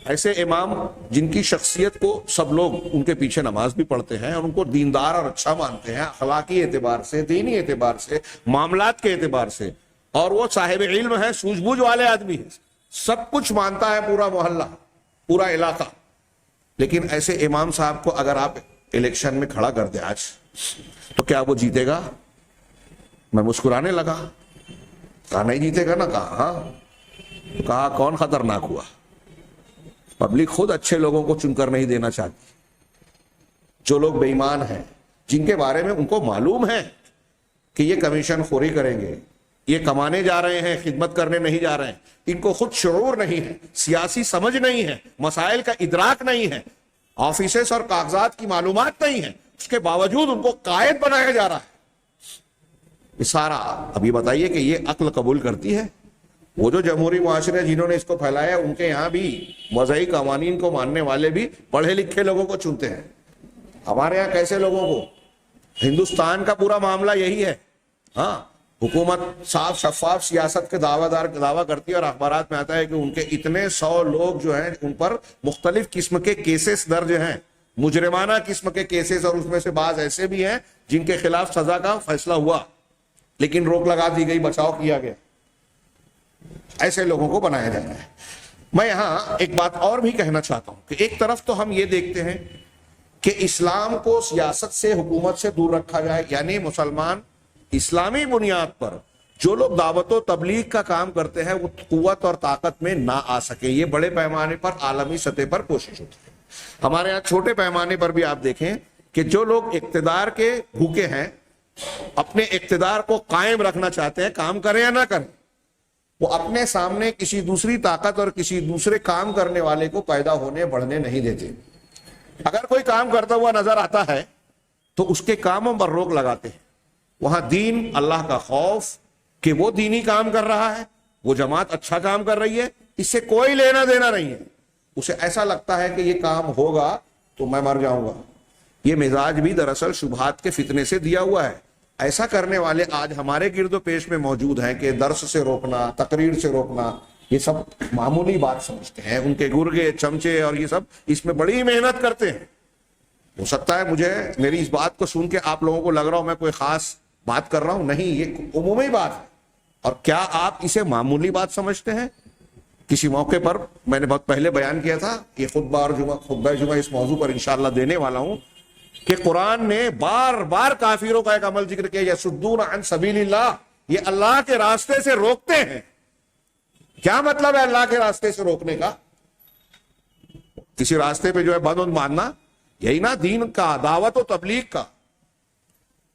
ایسے امام جن کی شخصیت کو سب لوگ ان کے پیچھے نماز بھی پڑھتے ہیں اور ان کو دیندار اور اچھا مانتے ہیں، اخلاقی اعتبار سے، دینی اعتبار سے، معاملات کے اعتبار سے، اور وہ صاحب علم ہے، سوجھ بوجھ والے آدمی ہیں، سب کچھ مانتا ہے پورا محلہ، پورا علاقہ، لیکن ایسے امام صاحب کو اگر آپ الیکشن میں کھڑا کر دیں آج، تو کیا وہ جیتے گا؟ میں مسکرانے لگا، کہا نہیں جیتے گا نا. کہا ہاں. تو کہا کون خطرناک ہوا؟ پبلک خود اچھے لوگوں کو چن کر نہیں دینا چاہتی. جو لوگ بے ایمان ہیں، جن کے بارے میں ان کو معلوم ہے کہ یہ کمیشن خوری کریں گے، یہ کمانے جا رہے ہیں، خدمت کرنے نہیں جا رہے ہیں، ان کو خود شعور نہیں ہے، سیاسی سمجھ نہیں ہے، مسائل کا ادراک نہیں ہے، آفیسز اور کاغذات کی معلومات نہیں ہے، اس کے باوجود ان کو قائد بنایا جا رہا ہے. یہ سارا، اب یہ بتائیے کہ یہ عقل قبول کرتی ہے؟ وہ جو جمہوری معاشرے جنہوں نے اس کو پھیلایا، ان کے یہاں بھی وضعی قوانین کو ماننے والے بھی پڑھے لکھے لوگوں کو چنتے ہیں. ہمارے یہاں کیسے لوگوں کو؟ ہندوستان کا پورا معاملہ یہی ہے. ہاں، حکومت صاف شفاف سیاست کے دعویٰ کرتی ہے، اور اخبارات میں آتا ہے کہ ان کے اتنے 100 لوگ جو ہیں ان پر مختلف قسم کے کیسز درج ہیں، مجرمانہ قسم کے کیسز، اور اس میں سے بعض ایسے بھی ہیں جن کے خلاف سزا کا فیصلہ ہوا لیکن روک لگا دی گئی، بچاؤ کیا گیا. ایسے لوگوں کو بنایا جا رہا ہے. میں یہاں ایک بات اور بھی کہنا چاہتا ہوں کہ ایک طرف تو ہم یہ دیکھتے ہیں کہ اسلام کو سیاست سے، حکومت سے دور رکھا جائے، یعنی مسلمان اسلامی بنیاد پر جو لوگ دعوت و تبلیغ کا کام کرتے ہیں وہ قوت اور طاقت میں نہ آ سکے. یہ بڑے پیمانے پر عالمی سطح پر کوشش ہوتی ہے. ہمارے یہاں چھوٹے پیمانے پر بھی آپ دیکھیں کہ جو لوگ اقتدار کے بھوکے ہیں، اپنے اقتدار کو قائم رکھنا چاہتے ہیں، کام کریں یا نہ کریں، وہ اپنے سامنے کسی دوسری طاقت اور کسی دوسرے کام کرنے والے کو پیدا ہونے بڑھنے نہیں دیتے. اگر کوئی کام کرتا ہوا نظر آتا ہے تو اس کے کاموں پر روک لگاتے ہیں. وہاں دین، اللہ کا خوف کہ وہ دینی کام کر رہا ہے، وہ جماعت اچھا کام کر رہی ہے، اس سے کوئی لینا دینا نہیں ہے. اسے ایسا لگتا ہے کہ یہ کام ہوگا تو میں مر جاؤں گا. یہ مزاج بھی دراصل شبہات کے فتنے سے دیا ہوا ہے. ایسا کرنے والے آج ہمارے گرد و پیش میں موجود ہیں کہ درس سے روکنا، تقریر سے روکنا، یہ سب معمولی بات سمجھتے ہیں. ان کے گرگے، چمچے اور یہ سب اس میں بڑی محنت کرتے ہیں. ہو سکتا ہے مجھے میری اس بات کو سن کے آپ لوگوں کو لگ رہا ہوں میں کوئی خاص بات کر رہا ہوں، نہیں، یہ عمومی بات ہے. اور کیا آپ اسے معمولی بات سمجھتے ہیں؟ کسی موقع پر میں نے بہت پہلے بیان کیا تھا، یہ خطبہ جمعہ اس موضوع پر انشاءاللہ دینے والا ہوں کہ قرآن نے بار بار کافروں کا ایک عمل ذکر کیا، یصدون عن سبیل اللہ، یہ اللہ کے راستے سے روکتے ہیں. کیا مطلب ہے اللہ کے راستے سے روکنے کا؟ کسی راستے پہ جو ہے بند ماننا، یہی نا دین کا، دعوت و تبلیغ کا.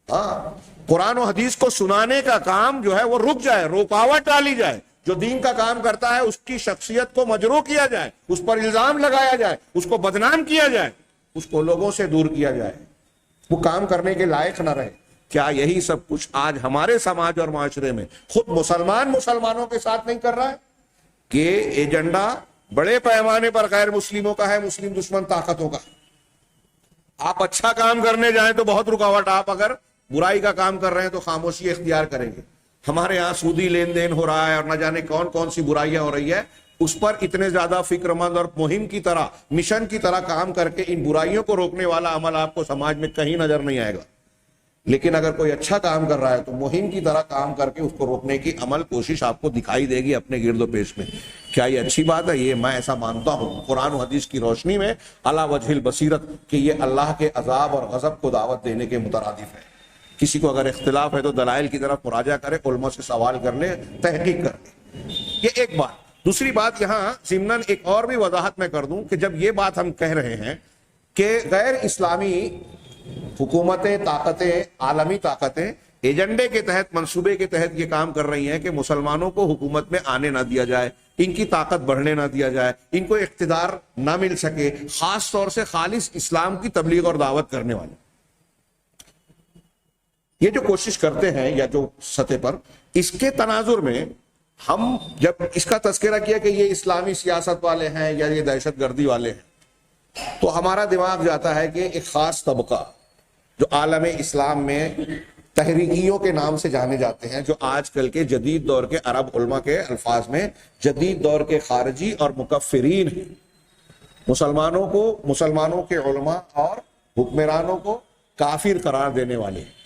ہاں، قرآن و حدیث کو سنانے کا کام جو ہے وہ رک جائے، رکاوٹ ڈالی جائے، جو دین کا کام کرتا ہے اس کی شخصیت کو مجروح کیا جائے، اس پر الزام لگایا جائے، اس کو بدنام کیا جائے، اس کو لوگوں سے دور کیا جائے، وہ کام کرنے کے لائق نہ رہے۔ کیا یہی سب کچھ آج ہمارے سماج اور معاشرے میں خود مسلمانوں کے ساتھ نہیں کر رہا ہے؟ کہ ایجنڈا بڑے پیمانے پر غیر مسلموں کا ہے، مسلم دشمن طاقتوں کا۔ آپ اچھا کام کرنے جائیں تو بہت رکاوٹ، آپ اگر برائی کا کام کر رہے ہیں تو خاموشی اختیار کریں گے۔ ہمارے ہاں سودی لین دین ہو رہا ہے اور نہ جانے کون کون سی برائیاں ہو رہی ہے، اس پر اتنے زیادہ فکر مند اور مہم کی طرح، مشن کی طرح کام کر کے ان برائیوں کو روکنے والا عمل آپ کو سماج میں کہیں نظر نہیں آئے گا۔ لیکن اگر کوئی اچھا کام کر رہا ہے تو مہم کی طرح کام کر کے اس کو روکنے کی عمل کوشش آپ کو دکھائی دے گی اپنے گرد و پیش میں۔ کیا یہ اچھی بات ہے؟ یہ میں ایسا مانتا ہوں قرآن و حدیث کی روشنی میں علی وجہ البصیرت کہ یہ اللہ کے عذاب اور غضب کو دعوت دینے کے مترادف ہے۔ کسی کو اگر اختلاف ہے تو دلائل کی طرف مراجعہ کرے، علماء سے سوال کر لے، تحقیق کر لے۔ یہ ایک بات۔ دوسری بات یہاں ضمناً ایک اور بھی وضاحت میں کر دوں کہ جب یہ بات ہم کہہ رہے ہیں کہ غیر اسلامی حکومتیں، طاقتیں، عالمی طاقتیں ایجنڈے کے تحت، منصوبے کے تحت یہ کام کر رہی ہیں کہ مسلمانوں کو حکومت میں آنے نہ دیا جائے، ان کی طاقت بڑھنے نہ دیا جائے، ان کو اقتدار نہ مل سکے، خاص طور سے خالص اسلام کی تبلیغ اور دعوت کرنے والے یہ جو کوشش کرتے ہیں یا جو سطح پر، اس کے تناظر میں ہم جب اس کا تذکرہ کیا کہ یہ اسلامی سیاست والے ہیں یا یہ دہشت گردی والے ہیں، تو ہمارا دماغ جاتا ہے کہ ایک خاص طبقہ جو عالم اسلام میں تحریکیوں کے نام سے جانے جاتے ہیں، جو آج کل کے جدید دور کے عرب علماء کے الفاظ میں جدید دور کے خارجی اور مکفرین ہیں، مسلمانوں کے علماء اور حکمرانوں کو کافر قرار دینے والے ہیں۔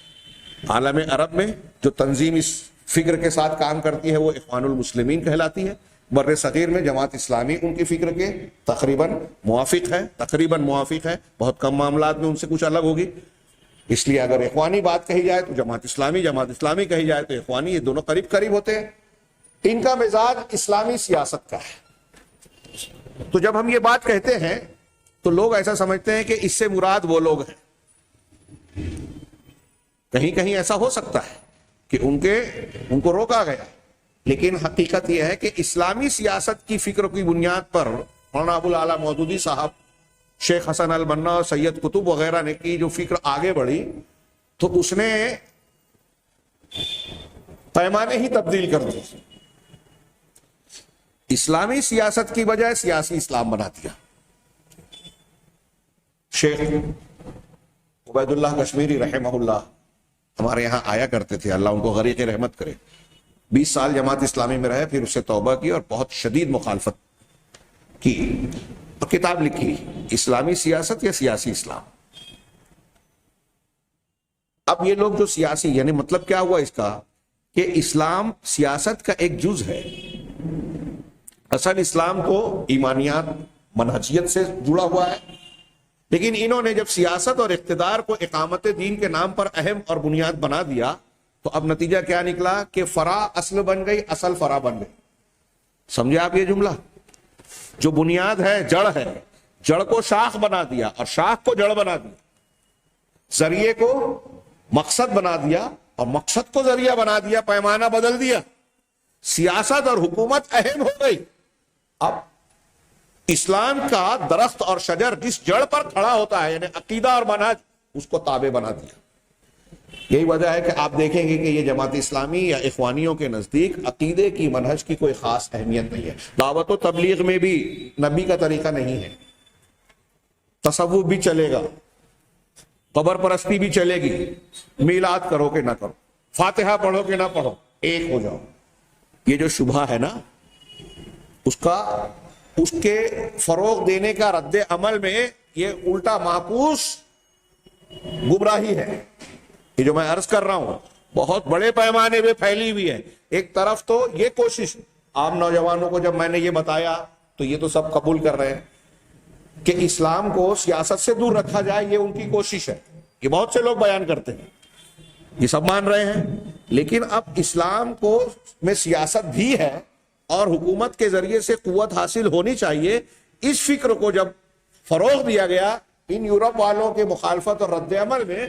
عالم عرب میں جو تنظیم اس فکر کے ساتھ کام کرتی ہے وہ اخوان المسلمین کہلاتی ہے۔ بر صغیر میں جماعت اسلامی ان کی فکر کے تقریباً موافق ہے، بہت کم معاملات میں ان سے کچھ الگ ہوگی۔ اس لیے اگر اخوانی بات کہی جائے تو جماعت اسلامی کہی جائے تو اخوانی، یہ دونوں قریب قریب ہوتے ہیں۔ ان کا مزاج اسلامی سیاست کا ہے۔ تو جب ہم یہ بات کہتے ہیں تو لوگ ایسا سمجھتے ہیں کہ اس سے مراد وہ لوگ ہیں۔ کہیں کہیں ایسا ہو سکتا ہے کہ ان کو روکا گیا، لیکن حقیقت یہ ہے کہ اسلامی سیاست کی فکر کی بنیاد پر مولانا ابو العلا مودودی صاحب، شیخ حسن البنا اور سید قطب وغیرہ نے کی جو فکر آگے بڑھی، تو اس نے پیمانے ہی تبدیل کر دی۔ اسلامی سیاست کی بجائے سیاسی اسلام بنا دیا۔ شیخ عبید اللہ کشمیری رحمہ اللہ ہمارے یہاں آیا کرتے تھے، اللہ ان کو غریق رحمت کرے۔ 20 سال جماعت اسلامی میں رہے، پھر اس سے توبہ کی اور بہت شدید مخالفت کی اور کتاب لکھی، اسلامی سیاست یا سیاسی اسلام۔ اب یہ لوگ جو سیاسی، یعنی مطلب کیا ہوا اس کا کہ اسلام سیاست کا ایک جز ہے۔ اصل اسلام تو ایمانیات، منہجیت سے جڑا ہوا ہے، لیکن انہوں نے جب سیاست اور اقتدار کو اقامت دین کے نام پر اہم اور بنیاد بنا دیا تو اب نتیجہ کیا نکلا کہ فرع اصل بن گئی، اصل فرع بن گئی۔ سمجھے آپ یہ جملہ؟ جو بنیاد ہے، جڑ ہے، جڑ کو شاخ بنا دیا اور شاخ کو جڑ بنا دیا، ذریعے کو مقصد بنا دیا اور مقصد کو ذریعہ بنا دیا، پیمانہ بدل دیا، سیاست اور حکومت اہم ہو گئی۔ اب اسلام کا درخت اور شجر جس جڑ پر کھڑا ہوتا ہے، یعنی عقیدہ اور منہج، اس کو تابع بنا دیا۔ یہی وجہ ہے کہ آپ دیکھیں گے کہ یہ جماعت اسلامی یا اخوانیوں کے نزدیک عقیدے کی، منہج کی کوئی خاص اہمیت نہیں ہے۔ دعوت و تبلیغ میں بھی نبی کا طریقہ نہیں ہے، تصوف بھی چلے گا، قبر پرستی بھی چلے گی، میلاد کرو کہ نہ کرو، فاتحہ پڑھو کہ نہ پڑھو، ایک ہو جاؤ۔ یہ جو شبہ ہے نا، اس کے فروغ دینے کا رد عمل میں یہ الٹا معکوس گمراہی ہے۔ یہ جو میں عرض کر رہا ہوں بہت بڑے پیمانے پہ پھیلی ہوئی ہے۔ ایک طرف تو یہ کوشش عام نوجوانوں کو جب میں نے یہ بتایا تو یہ تو سب قبول کر رہے ہیں کہ اسلام کو سیاست سے دور رکھا جائے، یہ ان کی کوشش ہے، یہ بہت سے لوگ بیان کرتے ہیں، یہ سب مان رہے ہیں۔ لیکن اب اسلام کو میں سیاست بھی ہے اور حکومت کے ذریعے سے قوت حاصل ہونی چاہیے، اس فکر کو جب فروغ دیا گیا ان یورپ والوں کے مخالفت اور رد عمل میں،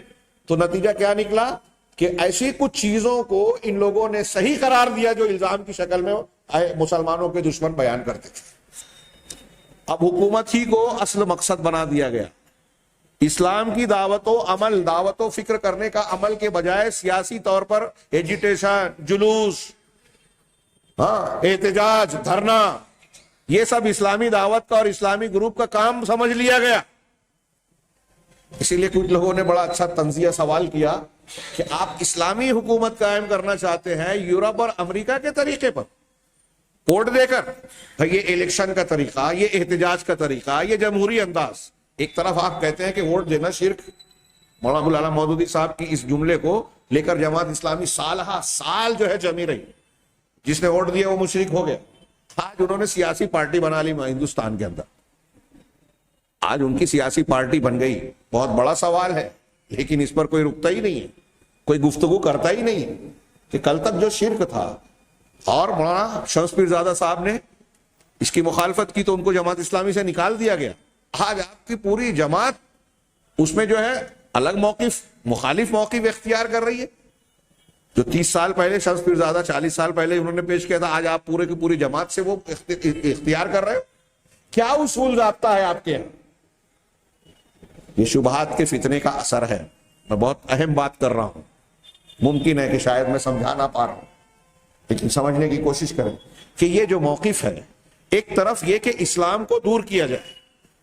تو نتیجہ کیا نکلا کہ ایسی کچھ چیزوں کو ان لوگوں نے صحیح قرار دیا جو الزام کی شکل میں مسلمانوں کے دشمن بیان کرتے تھے. اب حکومت ہی کو اصل مقصد بنا دیا گیا. اسلام کی دعوت و عمل، دعوت و فکر کرنے کا عمل کے بجائے سیاسی طور پر ایجیٹیشن، جلوس، احتجاج، دھرنا، یہ سب اسلامی دعوت کا اور اسلامی گروپ کا کام سمجھ لیا گیا. اسی لیے کچھ لوگوں نے بڑا اچھا طنزیہ سوال کیا کہ آپ اسلامی حکومت قائم کرنا چاہتے ہیں یورپ اور امریکہ کے طریقے پر، ووٹ دے کر. یہ الیکشن کا طریقہ، یہ احتجاج کا طریقہ، یہ جمہوری انداز. ایک طرف آپ کہتے ہیں کہ ووٹ دینا شرک، مولانا ابوالعلا مودودی صاحب کی اس جملے کو لے کر جماعت اسلامی سال جو ہے جمی رہی. جس نے ووٹ دیا وہ مشرک ہو گیا. آج انہوں نے سیاسی پارٹی بنا لی ہندوستان کے اندر، آج ان کی سیاسی پارٹی بن گئی. بہت بڑا سوال ہے، لیکن اس پر کوئی رکتا ہی نہیں ہے، کوئی گفتگو کرتا ہی نہیں ہے کہ کل تک جو شرک تھا اور مولانا شمس پیرزادہ صاحب نے اس کی مخالفت کی تو ان کو جماعت اسلامی سے نکال دیا گیا. آج آپ کی پوری جماعت اس میں جو ہے الگ موقف، مخالف موقف اختیار کر رہی ہے. جو 30 سال پہلے شمس پیرزادہ 40 سال پہلے انہوں نے پیش کیا تھا، آج آپ پورے کی پوری جماعت سے وہ اختیار کر رہے ہو. کیا اصول ضابطہ ہے آپ کے؟ یہ شبہات کے فتنے کا اثر ہے. میں بہت اہم بات کر رہا ہوں، ممکن ہے کہ شاید میں سمجھا نہ پا رہا ہوں، لیکن سمجھنے کی کوشش کریں کہ یہ جو موقف ہے، ایک طرف یہ کہ اسلام کو دور کیا جائے،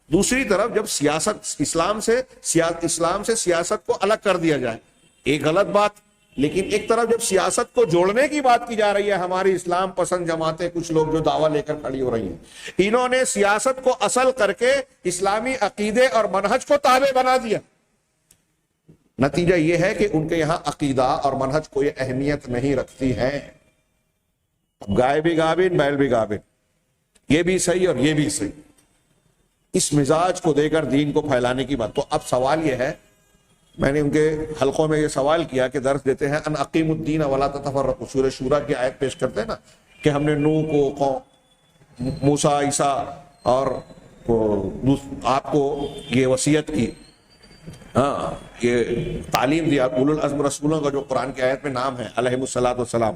دوسری طرف جب سیاست اسلام سے سیاست کو الگ کر دیا جائے، ایک غلط بات. لیکن ایک طرف جب سیاست کو جوڑنے کی بات کی جا رہی ہے، ہماری اسلام پسند جماعتیں کچھ لوگ جو دعویٰ لے کر کھڑی ہو رہی ہیں، انہوں نے سیاست کو اصل کر کے اسلامی عقیدے اور منہج کو تابع بنا دیا. نتیجہ یہ ہے کہ ان کے یہاں عقیدہ اور منہج کوئی اہمیت نہیں رکھتی ہے. گائے بھی گابن، بیل بھی گابن، یہ بھی صحیح اور یہ بھی صحیح. اس مزاج کو دے کر دین کو پھیلانے کی بات. تو اب سوال یہ ہے، میں نے ان کے حلقوں میں یہ سوال کیا کہ درس دیتے ہیں ان اقیم الدین ولا تتفرقوا، سورہ شورا کی آیت پیش کرتے ہیں نا کہ ہم نے نوح کو، موسیٰ، عیسیٰ اور آپ کو یہ وصیت کی، یہ تعلیم دیا، اولو العزم رسولوں کا جو قرآن کی آیت میں نام ہے علیہم الصلاۃ والسلام.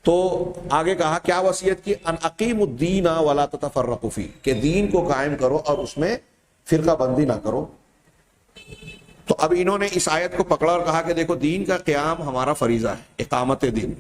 تو آگے کہا کیا وصیت کی؟ ان اقیم الدین ولا تتفرقوا فیہ، کہ دین کو قائم کرو اور اس میں فرقہ بندی نہ کرو. تو اب انہوں نے اس آیت کو پکڑا اور کہا کہ دیکھو دین کا قیام ہمارا فریضہ ہے، اقامت دین،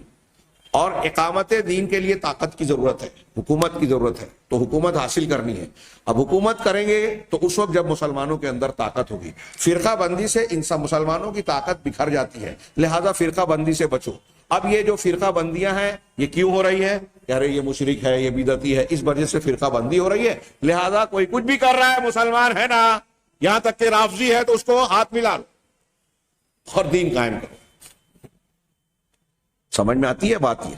اور اقامت دین کے لیے طاقت کی ضرورت ہے، حکومت کی ضرورت ہے، تو حکومت حاصل کرنی ہے. اب حکومت کریں گے تو اس وقت جب مسلمانوں کے اندر طاقت ہوگی. فرقہ بندی سے ان سب مسلمانوں کی طاقت بکھر جاتی ہے، لہذا فرقہ بندی سے بچو. اب یہ جو فرقہ بندیاں ہیں یہ کیوں ہو رہی ہے؟ یار یہ مشرک ہے، یہ بدعتی ہے، اس وجہ سے فرقہ بندی ہو رہی ہے. لہذا کوئی کچھ بھی کر رہا ہے، مسلمان ہے نا، یہاں تک کہ رافضی ہے تو اس کو ہاتھ ملا لو اور دین قائم کرو. سمجھ میں آتی ہے بات؟ یہ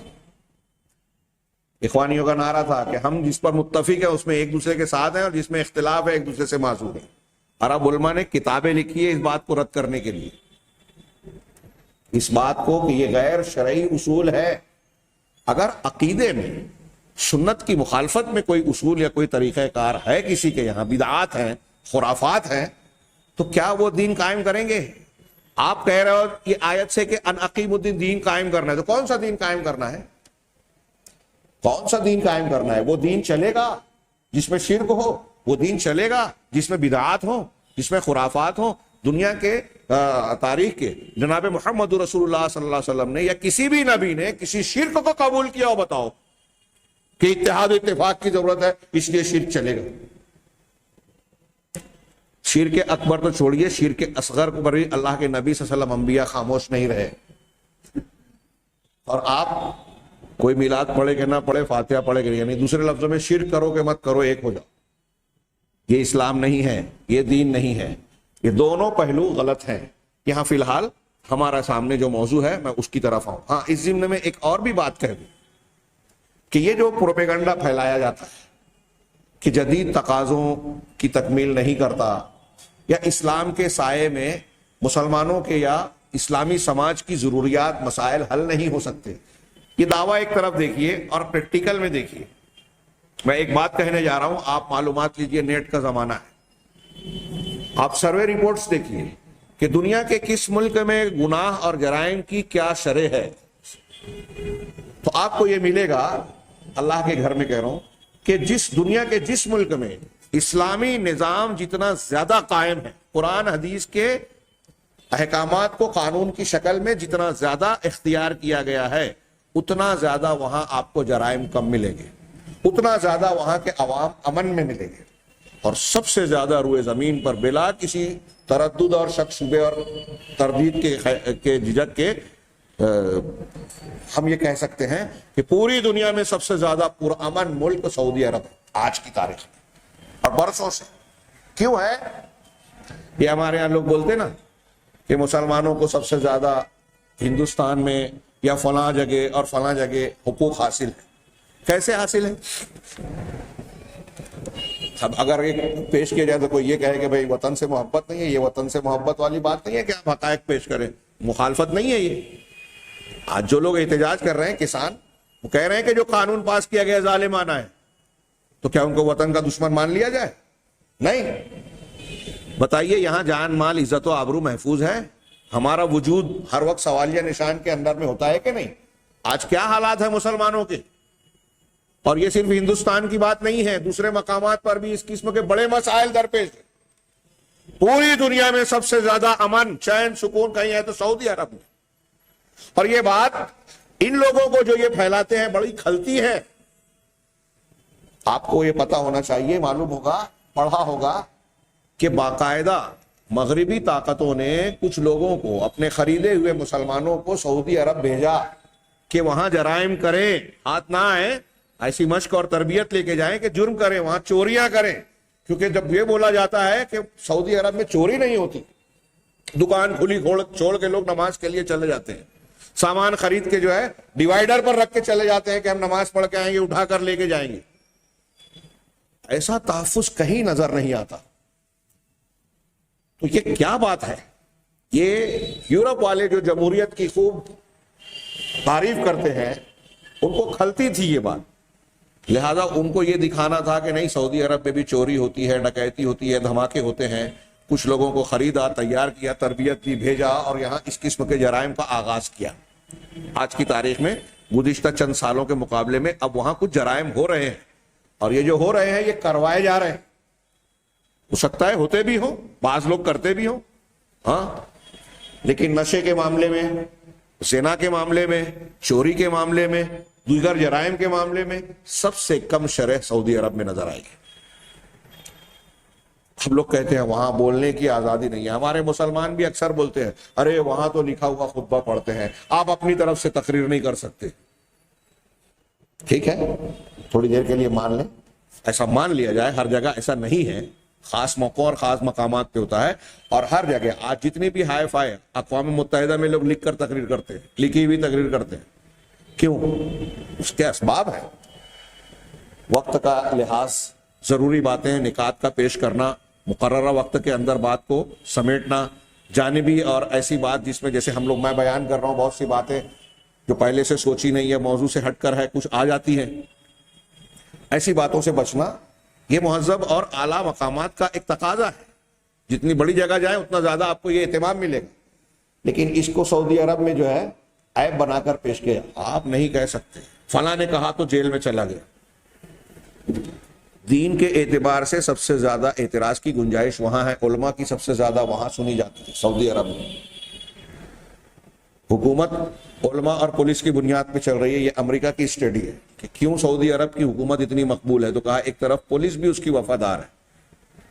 اخوانیوں کا نعرہ تھا کہ ہم جس پر متفق ہیں اس میں ایک دوسرے کے ساتھ ہیں، اور جس میں اختلاف ہے ایک دوسرے سے معذور ہیں. عرب علماء نے کتابیں لکھی ہے اس بات کو رد کرنے کے لیے، اس بات کو کہ یہ غیر شرعی اصول ہے. اگر عقیدے میں سنت کی مخالفت میں کوئی اصول یا کوئی طریقہ کار ہے کسی کے یہاں، بدعات ہیں، خرافات ہیں، تو کیا وہ دین قائم کریں گے؟ آپ کہہ رہے ہو یہ آیت سے کہ ان اقیم الدین، دین قائم کرنا ہے، تو کون سا دین قائم کرنا ہے؟ کون سا دین قائم کرنا ہے؟ وہ دین چلے گا جس میں شرک ہو، وہ دین چلے گا جس میں بدعات ہوں، جس میں خرافات ہوں. دنیا کے تاریخ کے جناب محمد رسول اللہ صلی اللہ علیہ وسلم نے یا کسی بھی نبی نے کسی شرک کو قبول کیا ہو؟ بتاؤ کہ اتحاد اتفاق کی ضرورت ہے اس لیے شرک چلے گا. شرک اکبر تو چھوڑیے، شرک اصغر پر بھی اللہ کے نبی صلی اللہ علیہ وسلم، انبیاء خاموش نہیں رہے. اور آپ کوئی میلاد پڑھے کہ نہ پڑھے، فاتحہ پڑھے کہ یعنی دوسرے لفظوں میں شرک کرو کہ مت کرو، ایک ہو جاؤ. یہ اسلام نہیں ہے، یہ دین نہیں ہے. یہ دونوں پہلو غلط ہیں. یہاں فی الحال ہمارا سامنے جو موضوع ہے میں اس کی طرف آؤں. ہاں، اس ضمن میں ایک اور بھی بات کہہ دوں کہ یہ جو پروپیگنڈا پھیلایا جاتا ہے کہ جدید تقاضوں کی تکمیل نہیں کرتا، یا اسلام کے سائے میں مسلمانوں کے یا اسلامی سماج کی ضروریات، مسائل حل نہیں ہو سکتے، یہ دعویٰ ایک طرف دیکھیے اور پریکٹیکل میں دیکھیے. میں ایک بات کہنے جا رہا ہوں، آپ معلومات لیجئے، نیٹ کا زمانہ ہے. آپ سروے رپورٹس دیکھیے کہ دنیا کے کس ملک میں گناہ اور جرائم کی کیا شرح ہے، تو آپ کو یہ ملے گا اللہ کے گھر میں کہہ رہا ہوں کہ جس دنیا کے جس ملک میں اسلامی نظام جتنا زیادہ قائم ہے، قرآن حدیث کے احکامات کو قانون کی شکل میں جتنا زیادہ اختیار کیا گیا ہے، اتنا زیادہ وہاں آپ کو جرائم کم ملیں گے، اتنا زیادہ وہاں کے عوام امن میں ملیں گے، اور سب سے زیادہ روئے زمین پر بلا کسی تردد اور شک شبے اور تردید کے جھجک کے ہم یہ کہہ سکتے ہیں کہ پوری دنیا میں سب سے زیادہ پرامن ملک سعودی عرب ہے آج کی تاریخ میں، اور برسوں سے۔ کیوں ہے؟ یہ ہمارے یہاں لوگ بولتے نا کہ مسلمانوں کو سب سے زیادہ ہندوستان میں یا فلاں جگہ اور فلاں جگہ حقوق حاصل ہے۔ کیسے حاصل ہے؟ اب اگر ایک پیش کیا جائے تو کوئی یہ کہے کہ بھئی وطن سے محبت نہیں ہے، یہ وطن سے محبت والی بات نہیں ہے کہ آپ حقائق پیش کریں، مخالفت نہیں ہے یہ۔ آج جو لوگ احتجاج کر رہے ہیں کسان، وہ کہہ رہے ہیں کہ جو قانون پاس کیا گیا ظالمانہ ہے، تو کیا ان کو وطن کا دشمن مان لیا جائے؟ نہیں۔ بتائیے یہاں جان مال عزت و آبرو محفوظ ہے، ہمارا وجود ہر وقت سوالیہ نشان کے اندر میں ہوتا ہے کہ نہیں؟ آج کیا حالات ہیں مسلمانوں کے؟ اور یہ صرف ہندوستان کی بات نہیں ہے، دوسرے مقامات پر بھی اس قسم کے بڑے مسائل درپیش ہیں۔ پوری دنیا میں سب سے زیادہ امن چین سکون کہیں ہے تو سعودی عرب میں، اور یہ بات ان لوگوں کو جو یہ پھیلاتے ہیں بڑی کھلتی ہے۔ آپ کو یہ پتا ہونا چاہیے، معلوم ہوگا، پڑھا ہوگا کہ باقاعدہ مغربی طاقتوں نے کچھ لوگوں کو، اپنے خریدے ہوئے مسلمانوں کو سعودی عرب بھیجا کہ وہاں جرائم کریں، ہاتھ نہ آئے، ایسی مشق اور تربیت لے کے جائیں کہ جرم کریں، وہاں چوریاں کریں، کیونکہ جب یہ بولا جاتا ہے کہ سعودی عرب میں چوری نہیں ہوتی، دکان کھلی چھوڑ کے لوگ نماز کے لیے چلے جاتے ہیں، سامان خرید کے جو ہے ڈیوائیڈر پر رکھ کے چلے جاتے ہیں کہ ہم نماز پڑھ کے آئیں گے، اٹھا کر لے کے جائیں گے۔ ایسا تحفظ کہیں نظر نہیں آتا۔ تو یہ کیا بات ہے؟ یہ یورپ والے جو جمہوریت کی خوب تعریف کرتے ہیں، ان کو کھلتی تھی یہ بات، لہذا ان کو یہ دکھانا تھا کہ نہیں، سعودی عرب میں بھی چوری ہوتی ہے، ڈکیتی ہوتی ہے، دھماکے ہوتے ہیں، کچھ لوگوں کو خریدا، تیار کیا، تربیت دی، بھیجا، اور یہاں اس قسم کے جرائم کا آغاز کیا۔ آج کی تاریخ میں گزشتہ چند سالوں کے مقابلے میں اب وہاں کچھ جرائم ہو رہے ہیں، اور یہ جو ہو رہے ہیں یہ کروائے جا رہے ہیں۔ ہو سکتا ہے ہوتے بھی ہوں، بعض لوگ کرتے بھی ہوں، ہاں، لیکن نشے کے معاملے میں، زنا کے معاملے میں، چوری کے معاملے میں، دیگر جرائم کے معاملے میں سب سے کم شرح سعودی عرب میں نظر آئے گی۔ ہم لوگ کہتے ہیں وہاں بولنے کی آزادی نہیں ہے، ہمارے مسلمان بھی اکثر بولتے ہیں ارے وہاں تو لکھا ہوا خطبہ پڑھتے ہیں، آپ اپنی طرف سے تقریر نہیں کر سکتے۔ ٹھیک ہے، تھوڑی دیر کے لیے مان لیں، ایسا مان لیا جائے، ہر جگہ ایسا نہیں ہے، خاص موقعوں اور خاص مقامات پہ ہوتا ہے، اور ہر جگہ آج جتنی بھی ہائی فائی اقوام متحدہ میں لوگ لکھ کر تقریر کرتے ہیں، لکھی ہوئی تقریر کرتے ہیں، کیوں؟ اس کے اسباب ہیں، وقت کا لحاظ، ضروری باتیں نکات کا پیش کرنا، مقررہ وقت کے اندر بات کو سمیٹنا، جانبی اور ایسی بات جس میں جیسے ہم لوگ، میں بیان کر رہا ہوں، بہت سی باتیں جو پہلے سے سوچی نہیں ہے، موضوع سے ہٹ کر ہے، کچھ آ جاتی ہیں، ایسی باتوں سے بچنا یہ مہذب اور اعلیٰ مقامات کا ایک تقاضا ہے۔ جتنی بڑی جگہ جائیں اتنا زیادہ آپ کو یہ اہتمام ملے گا، لیکن اس کو سعودی عرب میں جو ہے عیب بنا کر پیش کیا۔ آپ نہیں کہہ سکتے فلاں نے کہا تو جیل میں چلا گیا۔ دین کے اعتبار سے سب سے زیادہ اعتراض کی گنجائش وہاں ہے، علماء کی سب سے زیادہ وہاں سنی جاتی ہے، سعودی عرب میں۔ حکومت علماء اور پولیس کی بنیاد پہ چل رہی ہے۔ یہ امریکہ کی اسٹڈی ہے کہ کیوں سعودی عرب کی حکومت اتنی مقبول ہے، تو کہا ایک طرف پولیس بھی اس کی وفادار ہے،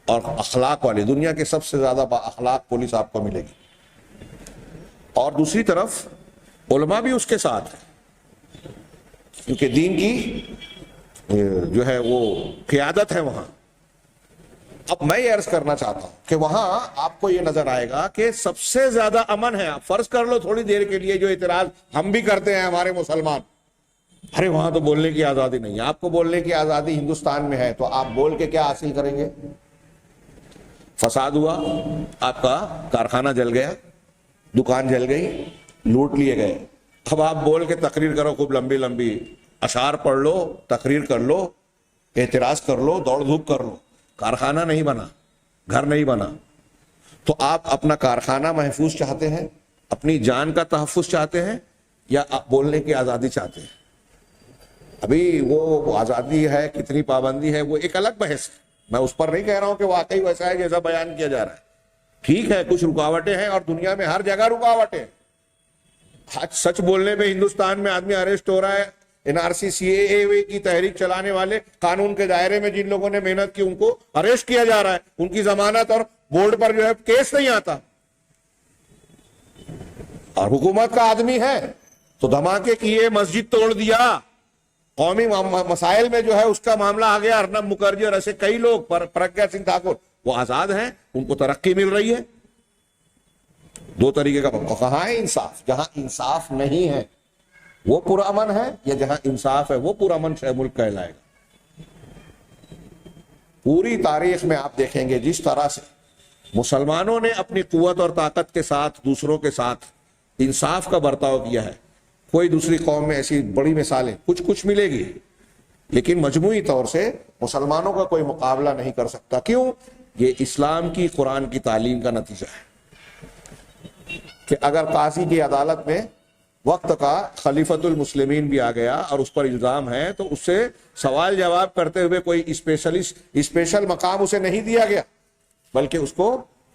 اور اخلاق والی، دنیا کے سب سے زیادہ با اخلاق پولیس آپ کو ملے گی، اور دوسری طرف علماء بھی اس کے ساتھ ہیں، کیونکہ دین کی جو ہے وہ قیادت ہے وہاں۔ اب میں یہ عرض کرنا چاہتا ہوں کہ وہاں آپ کو یہ نظر آئے گا کہ سب سے زیادہ امن ہے۔ آپ فرض کر لو تھوڑی دیر کے لیے جو اعتراض ہم بھی کرتے ہیں ہمارے مسلمان، ارے وہاں تو بولنے کی آزادی نہیں ہے، آپ کو بولنے کی آزادی ہندوستان میں ہے، تو آپ بول کے کیا حاصل کریں گے؟ فساد ہوا، آپ کا کارخانہ جل گیا، دکان جل گئی، لوٹ لیے گئے۔ اب آپ بول کے تقریر کرو، خوب لمبی لمبی اشعار پڑھ لو، تقریر کر لو، اعتراض کر لو، دوڑ دھوپ کر لو، کارخانہ نہیں بنا، گھر نہیں بنا۔ تو آپ اپنا کارخانہ محفوظ چاہتے ہیں، اپنی جان کا تحفظ چاہتے ہیں، یا آپ بولنے کی آزادی چاہتے ہیں؟ ابھی وہ آزادی ہے کتنی پابندی ہے وہ ایک الگ بحث ہے، میں اس پر نہیں کہہ رہا ہوں کہ واقعی ویسا ہے جیسا بیان کیا جا رہا ہے. ٹھیک ہے کچھ رکاوٹیں ہیں اور دنیا میں ہر جگہ رکاوٹیں ہیں. سچ بولنے پہ ہندوستان میں آدمی اریسٹ ہو رہا ہے. NRC CAA کی تحریک چلانے والے قانون کے دائرے میں جن لوگوں نے محنت کی ان کو اریسٹ کیا جا رہا ہے، ان کی ضمانت اور بورڈ پر جو ہے کیس نہیں آتا. اور حکومت کا آدمی ہے تو دھماکے کیے، مسجد توڑ دیا، قومی مسائل میں جو ہے اس کا معاملہ آ گیا. ارنب مکھرجی اور ایسے کئی لوگ، پرگیا سنگھ ٹھاکر، وہ آزاد ہیں، ان کو ترقی مل رہی ہے. دو طریقے کا کہاں ہے انصاف؟ جہاں انصاف نہیں ہے وہ پرامن ہے، یا جہاں انصاف ہے وہ پرامن شہ ملک کہلائے گا. پوری تاریخ میں آپ دیکھیں گے جس طرح سے مسلمانوں نے اپنی قوت اور طاقت کے ساتھ دوسروں کے ساتھ انصاف کا برتاؤ کیا ہے، کوئی دوسری قوم میں ایسی بڑی مثالیں کچھ ملے گی، لیکن مجموعی طور سے مسلمانوں کا کوئی مقابلہ نہیں کر سکتا. کیوں؟ یہ اسلام کی قرآن کی تعلیم کا نتیجہ ہے کہ اگر قاضی کی عدالت میں وقت کا خلیفۃ المسلمین بھی آ گیا اور اس پر الزام ہے تو اس سے سوال جواب کرتے ہوئے کوئی اسپیشل مقام اسے نہیں دیا گیا، بلکہ اس کو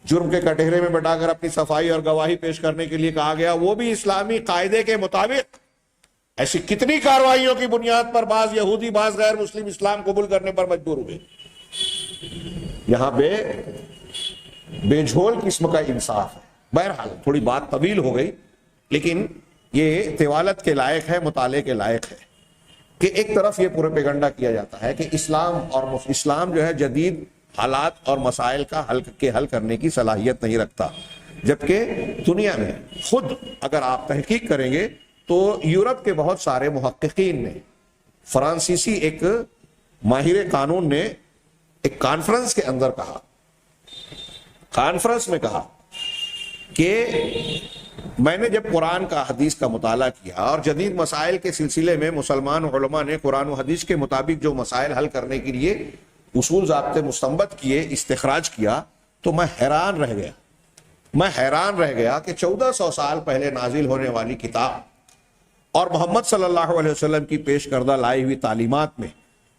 جرم کے کٹہرے میں بٹھا کر اپنی صفائی اور گواہی پیش کرنے کے لیے کہا گیا، وہ بھی اسلامی قاعدے کے مطابق. ایسی کتنی کارروائیوں کی بنیاد پر بعض یہودی بعض غیر مسلم اسلام قبول کرنے پر مجبور ہوئے. یہاں پہ بے جھول قسم کا انصاف ہے. بہرحال تھوڑی بات طویل ہو گئی، لیکن یہ طوالت کے لائق ہے، مطالعے کے لائق ہے کہ ایک طرف یہ پروپیگنڈا کیا جاتا ہے کہ اسلام جو ہے جدید حالات اور مسائل کا حل کرنے کی صلاحیت نہیں رکھتا، جبکہ دنیا میں خود اگر آپ تحقیق کریں گے تو یورپ کے بہت سارے محققین نے، فرانسیسی ایک ماہر قانون نے ایک کانفرنس کے اندر کانفرنس میں کہا کہ میں نے جب قرآن کا حدیث کا مطالعہ کیا اور جدید مسائل کے سلسلے میں مسلمان علماء نے قرآن و حدیث کے مطابق جو مسائل حل کرنے کے لیے اصول ضابطے مستنبط کیے، استخراج کیا، تو میں حیران رہ گیا کہ 1400 سال پہلے نازل ہونے والی کتاب اور محمد صلی اللہ علیہ وسلم کی پیش کردہ لائی ہوئی تعلیمات میں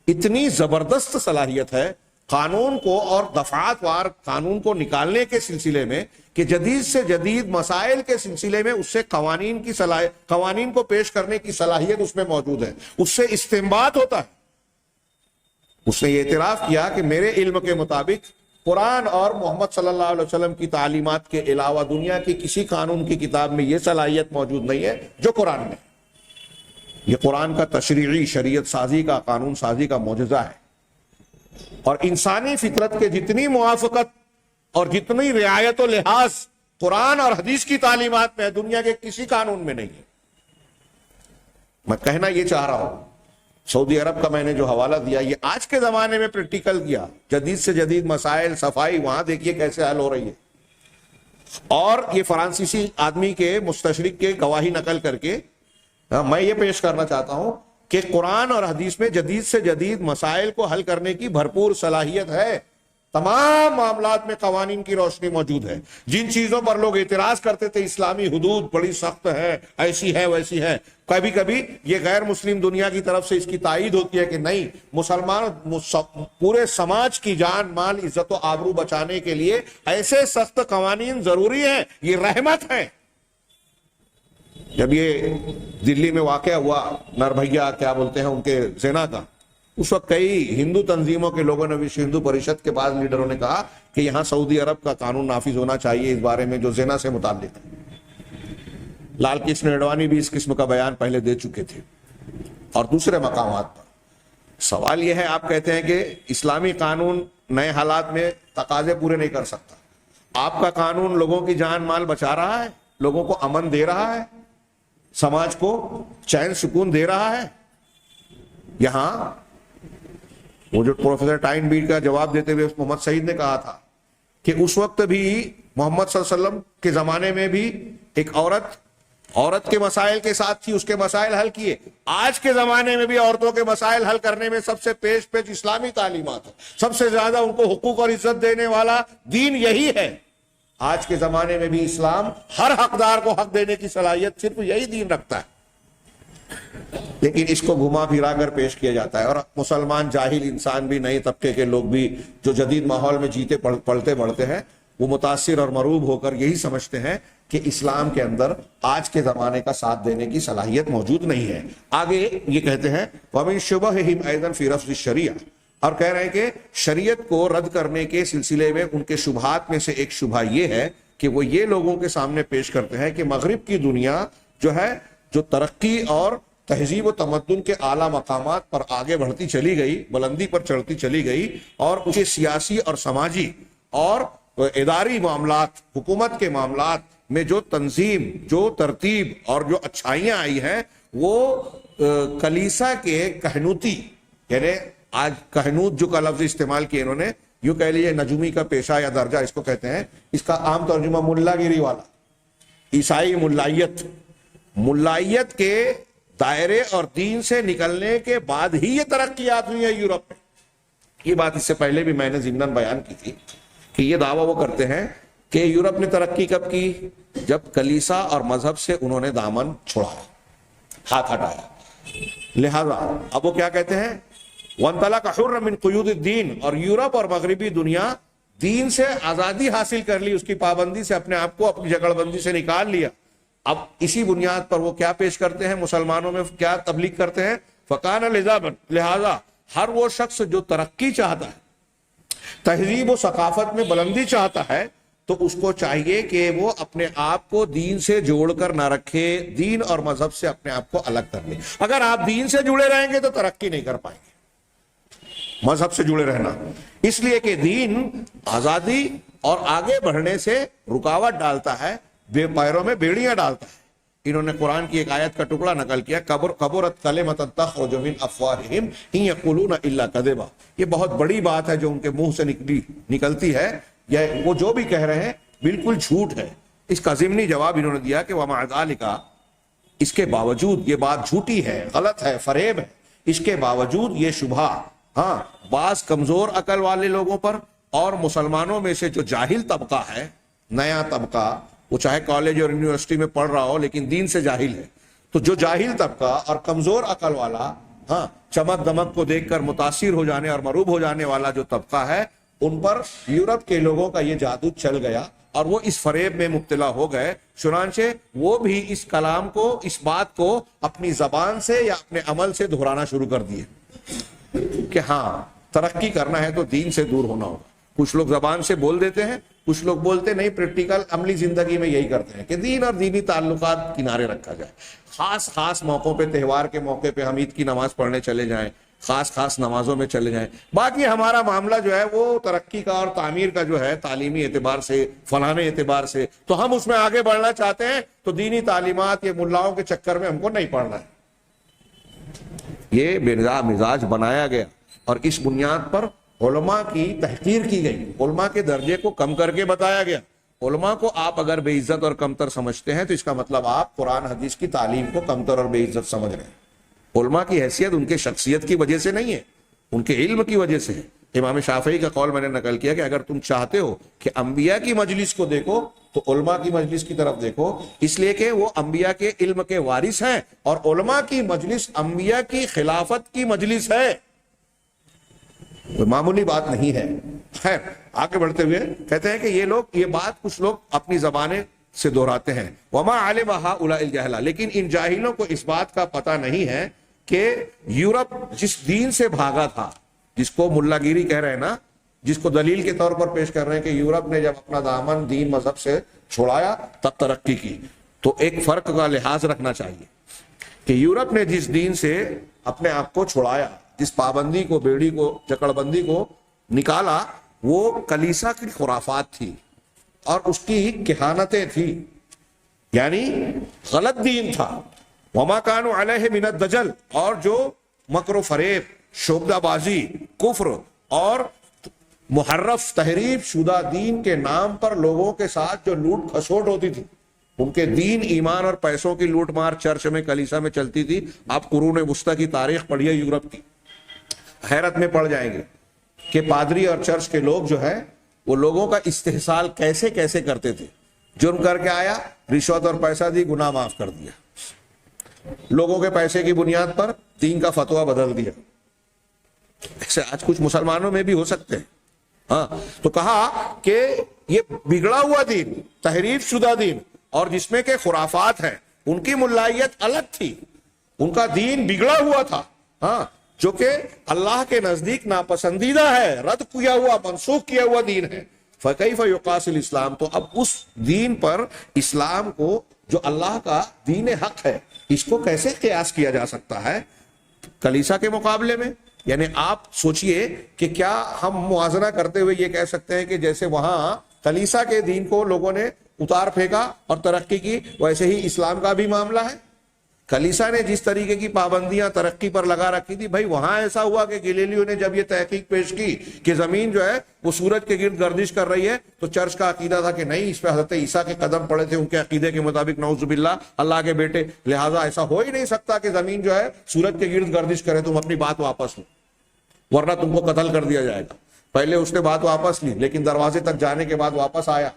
اتنی زبردست صلاحیت ہے قانون کو اور دفعات وار قانون کو نکالنے کے سلسلے میں کہ جدید سے جدید مسائل کے سلسلے میں اس سے قوانین کو پیش کرنے کی صلاحیت اس میں موجود ہے، اس سے استنباط ہوتا ہے. اس نے یہ اعتراف کیا کہ میرے علم کے مطابق قرآن اور محمد صلی اللہ علیہ وسلم کی تعلیمات کے علاوہ دنیا کی کسی قانون کی کتاب میں یہ صلاحیت موجود نہیں ہے جو قرآن میں. یہ قرآن کا تشریعی شریعت سازی کا، قانون سازی کا معجزہ ہے، اور انسانی فطرت کے جتنی موافقت اور جتنی رعایت و لحاظ قرآن اور حدیث کی تعلیمات میں ہے دنیا کے کسی قانون میں نہیں ہے. میں کہنا یہ چاہ رہا ہوں، سعودی عرب کا میں نے جو حوالہ دیا یہ آج کے زمانے میں پریکٹیکل کیا، جدید سے جدید مسائل، صفائی وہاں دیکھیے کیسے حل ہو رہی ہے. اور یہ فرانسیسی آدمی کے مستشرق کے گواہی نقل کر کے میں یہ پیش کرنا چاہتا ہوں کہ قرآن اور حدیث میں جدید سے جدید مسائل کو حل کرنے کی بھرپور صلاحیت ہے. تمام معاملات میں قوانین کی روشنی موجود ہے. جن چیزوں پر لوگ اعتراض کرتے تھے اسلامی حدود بڑی سخت ہے، ایسی ہے ویسی ہے، کبھی کبھی یہ غیر مسلم دنیا کی طرف سے اس کی تائید ہوتی ہے کہ نہیں، مسلمان پورے سماج کی جان مال عزت و آبرو بچانے کے لیے ایسے سخت قوانین ضروری ہیں، یہ رحمت ہے. جب یہ دلی میں واقعہ ہوا نربھیا کیا بولتے ہیں ان کے زنا کا، اس وقت کئی ہندو تنظیموں کے لوگوں نے، وشو ہندو پریشد کے بعض لیڈروں نے کہا کہ یہاں سعودی عرب کا قانون نافذ ہونا چاہیے اس بارے میں جو زنا سے متعلق ہے. لال کرشن اڈوانی بھی اس قسم کا بیان پہلے دے چکے تھے اور دوسرے مقامات پر. سوال یہ ہے، آپ کہتے ہیں کہ اسلامی قانون نئے حالات میں تقاضے پورے نہیں کر سکتا. آپ کا قانون لوگوں کی جان مال بچا رہا ہے، لوگوں کو امن دے رہا ہے، سماج کو چین سکون دے رہا ہے. یہاں وہ جو پروفیسر ٹائن بیٹ کا جواب دیتے ہوئے محمد سعید نے کہا تھا کہ اس وقت بھی محمد صلی اللہ علیہ وسلم کے زمانے میں بھی ایک عورت کے مسائل کے ساتھ تھی، اس کے مسائل حل کیے. آج کے زمانے میں بھی عورتوں کے مسائل حل کرنے میں سب سے پیش اسلامی تعلیمات ہے. سب سے زیادہ ان کو حقوق اور عزت دینے والا دین یہی ہے. آج کے زمانے میں بھی اسلام ہر حقدار کو حق دینے کی صلاحیت صرف یہی دین رکھتا ہے. لیکن اس کو گھما پھرا کر پیش کیا جاتا ہے، اور مسلمان جاہل انسان بھی، نئے طبقے کے لوگ بھی جو جدید ماحول میں جیتے پلتے بڑھتے ہیں، وہ متاثر اور مرعوب ہو کر یہی سمجھتے ہیں کہ اسلام کے اندر آج کے زمانے کا ساتھ دینے کی صلاحیت موجود نہیں ہے۔ آگے یہ کہتے ہیں وَمِن شُبَهِهِمْ أَيْضًا فِي رَفْضِ الشَّرِيعَةِ، اور کہہ رہے ہیں کہ شریعت کو رد کرنے کے سلسلے میں ان کے شبہات میں سے ایک شبہ یہ ہے کہ وہ یہ لوگوں کے سامنے پیش کرتے ہیں کہ مغرب کی دنیا جو ہے، جو ترقی اور تہذیب و تمدن کے اعلیٰ مقامات پر آگے بڑھتی چلی گئی، بلندی پر چڑھتی چلی گئی، اور اس کے سیاسی اور سماجی اور اداری معاملات، حکومت کے معاملات میں جو تنظیم، جو ترتیب اور جو اچھائیاں آئی ہیں، وہ کلیسا کے کہنوتی، یعنی آج کہنوت جو کا لفظ استعمال کیا انہوں نے، یوں کہہ لیجیے نجومی کا پیشہ یا درجہ اس کو کہتے ہیں، اس کا عام ترجمہ ملا گیری والا، عیسائی ملائیت، ملائیت کے دائرے اور دین سے نکلنے کے بعد ہی یہ ترقیات ہوئی ہیں یورپ میں۔ یہ بات اس سے پہلے بھی میں نے ضمناً بیان کی تھی کہ یہ دعویٰ وہ کرتے ہیں کہ یورپ نے ترقی کب کی؟ جب کلیسا اور مذہب سے انہوں نے دامن چھوڑا، ہاتھ ہٹایا۔ لہذا اب وہ کیا کہتے ہیں؟ وَانْطَلَقَ حُرًّا مِنْ قُيُودِ الدِّينِ، اور یورپ اور مغربی دنیا دین سے آزادی حاصل کر لی، اس کی پابندی سے اپنے آپ کو، اپنی جکڑ بندی سے نکال لیا۔ اب اسی بنیاد پر وہ کیا پیش کرتے ہیں، مسلمانوں میں کیا تبلیغ کرتے ہیں؟ فَقَانَ لِذَابًا، ہر وہ شخص جو ترقی چاہتا ہے، تہذیب و ثقافت میں بلندی چاہتا ہے، تو اس کو چاہیے کہ وہ اپنے آپ کو دین سے جوڑ کر نہ رکھے، دین اور مذہب سے اپنے آپ کو الگ کر لے۔ اگر آپ دین سے جڑے رہیں گے تو ترقی نہیں کر پائیں گے، مذہب سے جڑے رہنا، اس لیے کہ دین آزادی اور آگے بڑھنے سے رکاوٹ ڈالتا ہے، بے پیروں میں بیڑیاں ڈالتا ہے۔ انہوں نے قرآن کی ایک آیت کا ٹکڑا نقل کیا، کبرت کلمۃ تخرج من افواہہم ان یقولون الا کذبا، یہ بہت بڑی بات ہے جو ان کے منہ سے نکلتی ہے، یا وہ جو بھی کہہ رہے ہیں بالکل جھوٹ ہے۔ اس کا ضمنی جواب انہوں نے دیا کہ ومع ذلک، اس کے باوجود یہ بات جھوٹی ہے، غلط ہے، فریب ہے، اس کے باوجود یہ شبہ ہاں بعض کمزور عقل والے لوگوں پر اور مسلمانوں میں سے جو جاہل طبقہ ہے، نیا طبقہ، وہ چاہے کالج اور یونیورسٹی میں پڑھ رہا ہو لیکن دین سے جاہل ہے، تو جو جاہل طبقہ اور کمزور عقل والا، ہاں چمک دمک کو دیکھ کر متاثر ہو جانے اور مرعوب ہو جانے والا جو طبقہ ہے، ان پر یورپ کے لوگوں کا یہ جادو چل گیا اور وہ اس فریب میں مبتلا ہو گئے، چنانچہ وہ بھی اس کلام کو، اس بات کو اپنی زبان سے یا اپنے عمل سے دہرانا شروع کر دیے کہ ہاں ترقی کرنا ہے تو دین سے دور ہونا ہوگا۔ کچھ لوگ زبان سے بول دیتے ہیں، کچھ لوگ بولتے نہیں، پریکٹیکل عملی زندگی میں یہی کرتے ہیں کہ دین اور دینی تعلقات کنارے رکھا جائے، خاص موقعوں پہ، تہوار کے موقع پہ ہم عید کی نماز پڑھنے چلے جائیں، خاص نمازوں میں چلے جائیں، باقی ہمارا معاملہ جو ہے وہ ترقی کا اور تعمیر کا جو ہے، تعلیمی اعتبار سے، فلانے اعتبار سے، تو ہم اس میں آگے بڑھنا چاہتے ہیں، تو دینی تعلیمات یہ ملاؤں کے چکر میں ہم کو نہیں پڑھنا ہے۔ یہ بے مزاج بنایا گیا اور اس بنیاد پر علماء کی تحقیر کی گئی، علماء کے درجے کو کم کر کے بتایا گیا۔ علماء کو آپ اگر بے عزت اور کمتر سمجھتے ہیں تو اس کا مطلب آپ قرآن حدیث کی تعلیم کو کمتر اور بے عزت سمجھ رہے ہیں۔ علماء کی حیثیت ان کے شخصیت کی وجہ سے نہیں ہے، ان کے علم کی وجہ سے ہے۔ امام شافعی کا قول میں نے نقل کیا کہ اگر تم چاہتے ہو کہ انبیاء کی مجلس کو دیکھو تو علماء کی مجلس کی طرف دیکھو، اس لیے کہ وہ انبیاء کے علم کے وارث ہیں، اور علماء کی مجلس انبیاء کی خلافت کی مجلس ہے، کوئی معمولی بات نہیں ہے۔ خیر آگے بڑھتے ہوئے کہتے ہیں کہ یہ لوگ، یہ بات کچھ لوگ اپنی زبانیں سے دہراتے ہیں، وما علم هؤلاء الجهلة، لیکن ان جاہلوں کو اس بات کا پتہ نہیں ہے کہ یورپ جس دین سے بھاگا تھا، جس کو ملا گیری کہہ رہے ہیں نا، جس کو دلیل کے طور پر پیش کر رہے ہیں کہ یورپ نے جب اپنا دامن دین مذہب سے چھوڑایا تب ترقی کی، تو ایک فرق کا لحاظ رکھنا چاہیے کہ یورپ نے جس دین سے اپنے آپ کو چھوڑایا، جس پابندی کو، بیڑی کو، جکڑ بندی کو نکالا، وہ کلیسا کی خرافات تھی اور اس کی کہانتیں تھی، یعنی غلط دین تھا۔ وما كانوا علیہ من الدجل، اور جو مکر و فریب، شعبدہ بازی، کفر اور محرف تحریف شدہ دین کے نام پر لوگوں کے ساتھ جو لوٹ کھسوٹ ہوتی تھی، ان کے دین، ایمان اور پیسوں کی لوٹ مار چرچ میں، کلیسا میں چلتی تھی۔ آپ قرون وسطی کی تاریخ پڑھیے یورپ کی، حیرت میں پڑ جائیں گے کہ پادری اور چرچ کے لوگ جو ہے وہ لوگوں کا استحصال کیسے کیسے کرتے تھے۔ جرم کر کے آیا، رشوت اور پیسہ دی، گناہ معاف کر دیا، لوگوں کے پیسے کی بنیاد پر دین کا فتویٰ بدل دیا. ایسے آج کچھ مسلمانوں میں بھی ہو سکتے ہیں. ہاں تو کہا کہ یہ بگڑا ہوا دین، تحریف شدہ دین، اور جس میں کہ خرافات ہیں، ان کی ملائیت الگ تھی، ان کا دین بگڑا ہوا تھا، ہاں جو کہ اللہ کے نزدیک ناپسندیدہ ہے، رد کیا ہوا، منسوخ کیا ہوا دین ہے. فَكَيْفَ يُقَاسِ الْإِسْلَامُ، تو اب اس دین پر اسلام کو جو اللہ کا دین حق ہے اس کو کیسے قیاس کیا جا سکتا ہے کلیسا کے مقابلے میں؟ یعنی آپ سوچئے کہ کیا ہم موازنہ کرتے ہوئے یہ کہہ سکتے ہیں کہ جیسے وہاں کلیسا کے دین کو لوگوں نے اتار پھینکا اور ترقی کی، ویسے ہی اسلام کا بھی معاملہ ہے؟ کلیسا نے جس طریقے کی پابندیاں ترقی پر لگا رکھی تھی، بھائی وہاں ایسا ہوا کہ گلیلیو نے جب یہ تحقیق پیش کی کہ زمین جو ہے وہ سورج کے گرد گردش کر رہی ہے، تو چرچ کا عقیدہ تھا کہ نہیں، اس پہ حضرت عیسیٰ کے قدم پڑے تھے، ان کے عقیدے کے مطابق نعوذ باللہ اللہ کے بیٹے، لہٰذا ایسا ہو ہی نہیں سکتا کہ زمین جو ہے سورج کے گرد گردش کرے، تم اپنی بات واپس لو ورنہ تم کو قتل کر دیا جائے گا. پہلے اس نے بات واپس لی، لیکن دروازے تک جانے کے بعد واپس آیا،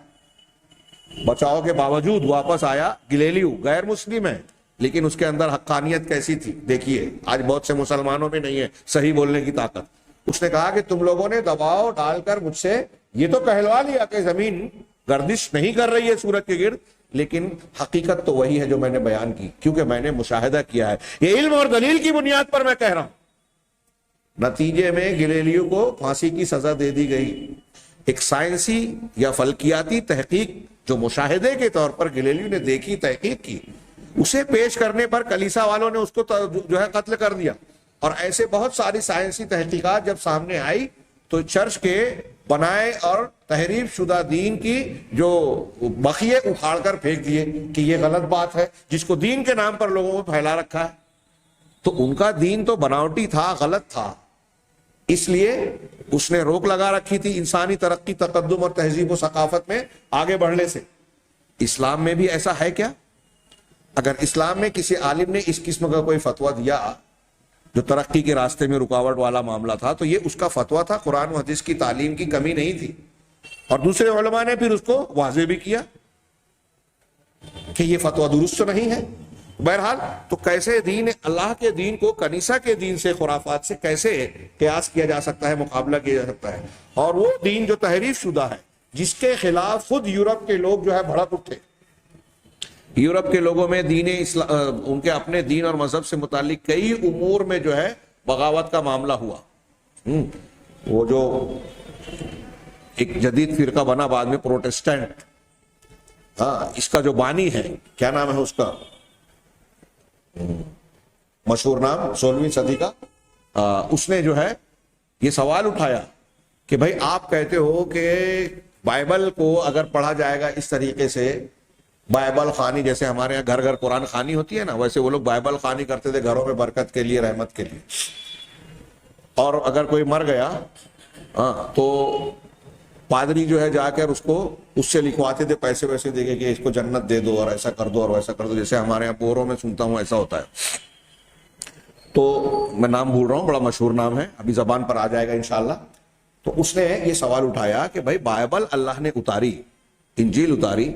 بچاؤ کے باوجود واپس آیا. گلیلیو غیر مسلم ہے لیکن اس کے اندر حقانیت کیسی تھی دیکھیے. آج بہت سے مسلمانوں میں نہیں ہے صحیح بولنے کی طاقت. اس نے کہا کہ تم لوگوں نے دباؤ ڈال کر مجھ سے یہ تو کہلوا لیا کہ زمین گردش نہیں کر رہی ہے سورج کے گرد، لیکن حقیقت تو وہی ہے جو میں نے بیان کی، کیونکہ میں نے مشاہدہ کیا ہے. یہ علم اور دلیل کی بنیاد پر میں کہہ رہا ہوں. نتیجے میں گلیلیو کو پھانسی کی سزا دے دی گئی. ایک سائنسی یا فلکیاتی تحقیق جو مشاہدے کے طور پر گلیلیو نے دیکھی، تحقیق کی، اسے پیش کرنے پر کلیسا والوں نے اس کو جو ہے قتل کر دیا. اور ایسے بہت ساری سائنسی تحقیقات جب سامنے آئی تو چرچ کے بنائے اور تحریف شدہ دین کی جو بخیے اکھاڑ کر پھینک دیے کہ یہ غلط بات ہے جس کو دین کے نام پر لوگوں کو پھیلا رکھا ہے. تو ان کا دین تو بناوٹی تھا، غلط تھا، اس لیے اس نے روک لگا رکھی تھی انسانی ترقی، تقدم اور تہذیب و ثقافت میں آگے بڑھنے سے. اسلام میں بھی ایسا ہے کیا؟ اگر اسلام میں کسی عالم نے اس قسم کا کوئی فتویٰ دیا جو ترقی کے راستے میں رکاوٹ والا معاملہ تھا تو یہ اس کا فتویٰ تھا، قرآن و حدیث کی تعلیم کی کمی نہیں تھی. اور دوسرے علماء نے پھر اس کو واضح بھی کیا کہ یہ فتویٰ درست نہیں ہے. بہرحال تو کیسے دین اللہ کے دین کو کنیسہ کے دین سے، خرافات سے کیسے قیاس کیا جا سکتا ہے، مقابلہ کیا جا سکتا ہے؟ اور وہ دین جو تحریف شدہ ہے، جس کے خلاف خود یورپ کے لوگ جو ہے بھڑک اٹھے. یورپ کے لوگوں میں دین اسلام، ان کے اپنے دین اور مذہب سے متعلق کئی امور میں جو ہے بغاوت کا معاملہ ہوا. وہ جو ایک جدید فرقہ بنا بعد میں پروٹسٹنٹ، اس کا جو بانی ہے، کیا نام ہے اس کا، مشہور نام، 16ویں صدی کا، اس نے جو ہے یہ سوال اٹھایا کہ بھائی آپ کہتے ہو کہ بائبل کو اگر پڑھا جائے گا اس طریقے سے، بائبل خوانی، جیسے ہمارے یہاں گھر گھر قرآن خوانی ہوتی ہے نا، ویسے وہ لوگ بائبل خوانی کرتے تھے گھروں میں برکت کے لیے، رحمت کے لیے. اور اگر کوئی مر گیا تو پادری جو ہے جا کر اس سے لکھواتے تھے، پیسے ویسے دے کے کہ اس کو جنت دے دو اور ایسا کر دو اور ویسا کر دو، جیسے ہمارے یہاں بوروں میں سنتا ہوں ایسا ہوتا ہے. تو میں نام بھول رہا ہوں، بڑا مشہور نام ہے، ابھی زبان پر آ جائے گا انشاءاللہ. تو اس نے یہ سوال اٹھایا کہ بھائی بائبل اللہ نے اتاری، انجیل اتاری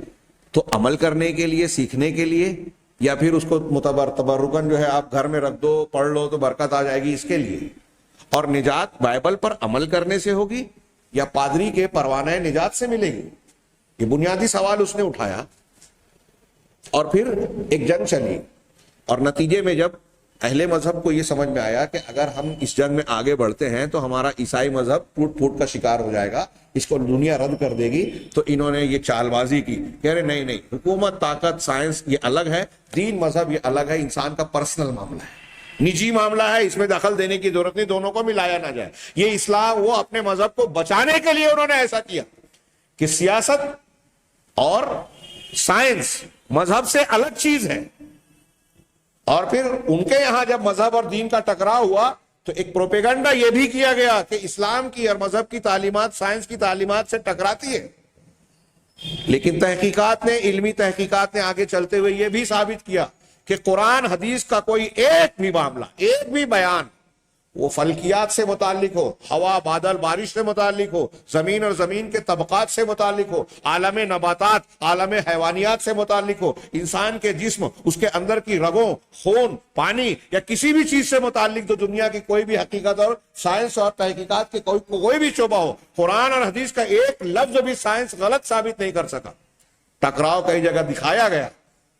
تو عمل کرنے کے لیے، سیکھنے کے لیے، یا پھر اس کو تبرکن جو ہے آپ گھر میں رکھ دو، پڑھ لو تو برکت آ جائے گی اس کے لیے؟ اور نجات بائبل پر عمل کرنے سے ہوگی یا پادری کے پروانہ نجات سے ملے گی؟ یہ بنیادی سوال اس نے اٹھایا. اور پھر ایک جنگ چلی، اور نتیجے میں جب اہل مذہب کو یہ سمجھ میں آیا کہ اگر ہم اس جنگ میں آگے بڑھتے ہیں تو ہمارا عیسائی مذہب ٹوٹ پھوٹ کا شکار ہو جائے گا، اس کو دنیا رد کر دے گی، تو انہوں نے یہ چال بازی کی، کہہ رہے نہیں نہیں، حکومت، طاقت، سائنس یہ الگ ہے، دین مذہب یہ الگ ہے، انسان کا پرسنل معاملہ ہے، نجی معاملہ ہے، اس میں دخل دینے کی ضرورت نہیں، دونوں کو ملایا نہ جائے. یہ اسلام، وہ اپنے مذہب کو بچانے کے لیے انہوں نے ایسا کیا کہ سیاست اور سائنس مذہب سے الگ چیز ہے. اور پھر ان کے یہاں جب مذہب اور دین کا ٹکراؤ ہوا تو ایک پروپیگنڈا یہ بھی کیا گیا کہ اسلام کی اور مذہب کی تعلیمات سائنس کی تعلیمات سے ٹکراتی ہے. لیکن تحقیقات نے، علمی تحقیقات نے آگے چلتے ہوئے یہ بھی ثابت کیا کہ قرآن حدیث کا کوئی ایک بھی معاملہ، ایک بھی بیان وہ فلکیات سے متعلق ہو، ہوا بادل بارش سے متعلق ہو، زمین اور زمین کے طبقات سے متعلق ہو، عالم نباتات عالم حیوانیات سے متعلق ہو، انسان کے جسم، اس کے اندر کی رگوں، خون، پانی یا کسی بھی چیز سے متعلق جو دنیا کی کوئی بھی حقیقت اور سائنس اور تحقیقات کے کوئی بھی شعبہ ہو، قرآن اور حدیث کا ایک لفظ بھی سائنس غلط ثابت نہیں کر سکا۔ ٹکراؤ کئی جگہ دکھایا گیا،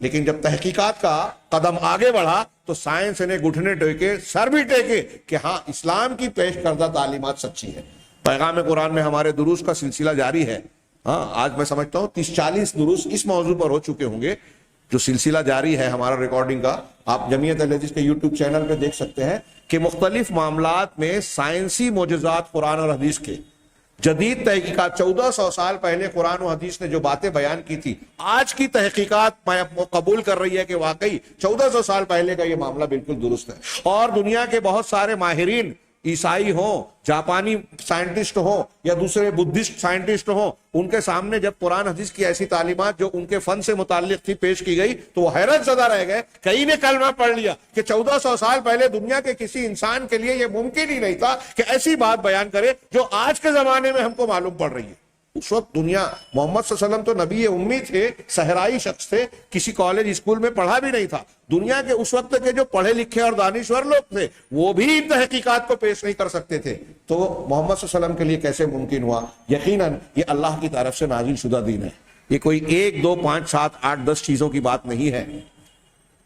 لیکن جب تحقیقات کا قدم آگے بڑھا تو سائنس نے گھٹنے ٹیکے، سر بھی ٹیکے کہ ہاں اسلام کی پیش کردہ تعلیمات سچی ہے۔ پیغام قرآن میں ہمارے دروس کا سلسلہ جاری ہے۔ ہاں آج میں سمجھتا ہوں 30-40 دروس اس موضوع پر ہو چکے ہوں گے، جو سلسلہ جاری ہے ہمارا ریکارڈنگ کا۔ آپ جمعیت اہل حدیث کے یوٹیوب چینل پہ دیکھ سکتے ہیں کہ مختلف معاملات میں سائنسی معجزات قرآن اور حدیث کے، جدید تحقیقات 1400 سال پہلے قرآن و حدیث نے جو باتیں بیان کی تھی، آج کی تحقیقات قبول کر رہی ہے کہ واقعی 1400 سال پہلے کا یہ معاملہ بالکل درست ہے۔ اور دنیا کے بہت سارے ماہرین، عیسائی ہوں، جاپانی سائنٹسٹ ہوں یا دوسرے بدھسٹ سائنٹسٹ ہوں، ان کے سامنے جب قرآن حدیث کی ایسی تعلیمات جو ان کے فن سے متعلق تھی پیش کی گئی تو وہ حیرت زدہ رہ گئے۔ کئی نے کلمہ پڑھ لیا کہ 1400 سال پہلے دنیا کے کسی انسان کے لیے یہ ممکن ہی نہیں تھا کہ ایسی بات بیان کرے جو آج کے زمانے میں ہم کو معلوم پڑ رہی ہے۔ اس وقت دنیا، محمد صلی اللہ علیہ وسلم تو نبی امی تھے، صحرائی شخص تھے، کسی کالج اسکول میں پڑھا بھی نہیں تھا۔ دنیا کے اس وقت کے جو پڑھے لکھے اور دانشور لوگ تھے وہ بھی ان تحقیقات کو پیش نہیں کر سکتے تھے، تو محمد صلی اللہ علیہ وسلم کے لیے کیسے ممکن ہوا؟ یقیناً یہ اللہ کی طرف سے نازل شدہ دین ہے۔ یہ کوئی 1 2 5 7 8 10 چیزوں کی بات نہیں ہے۔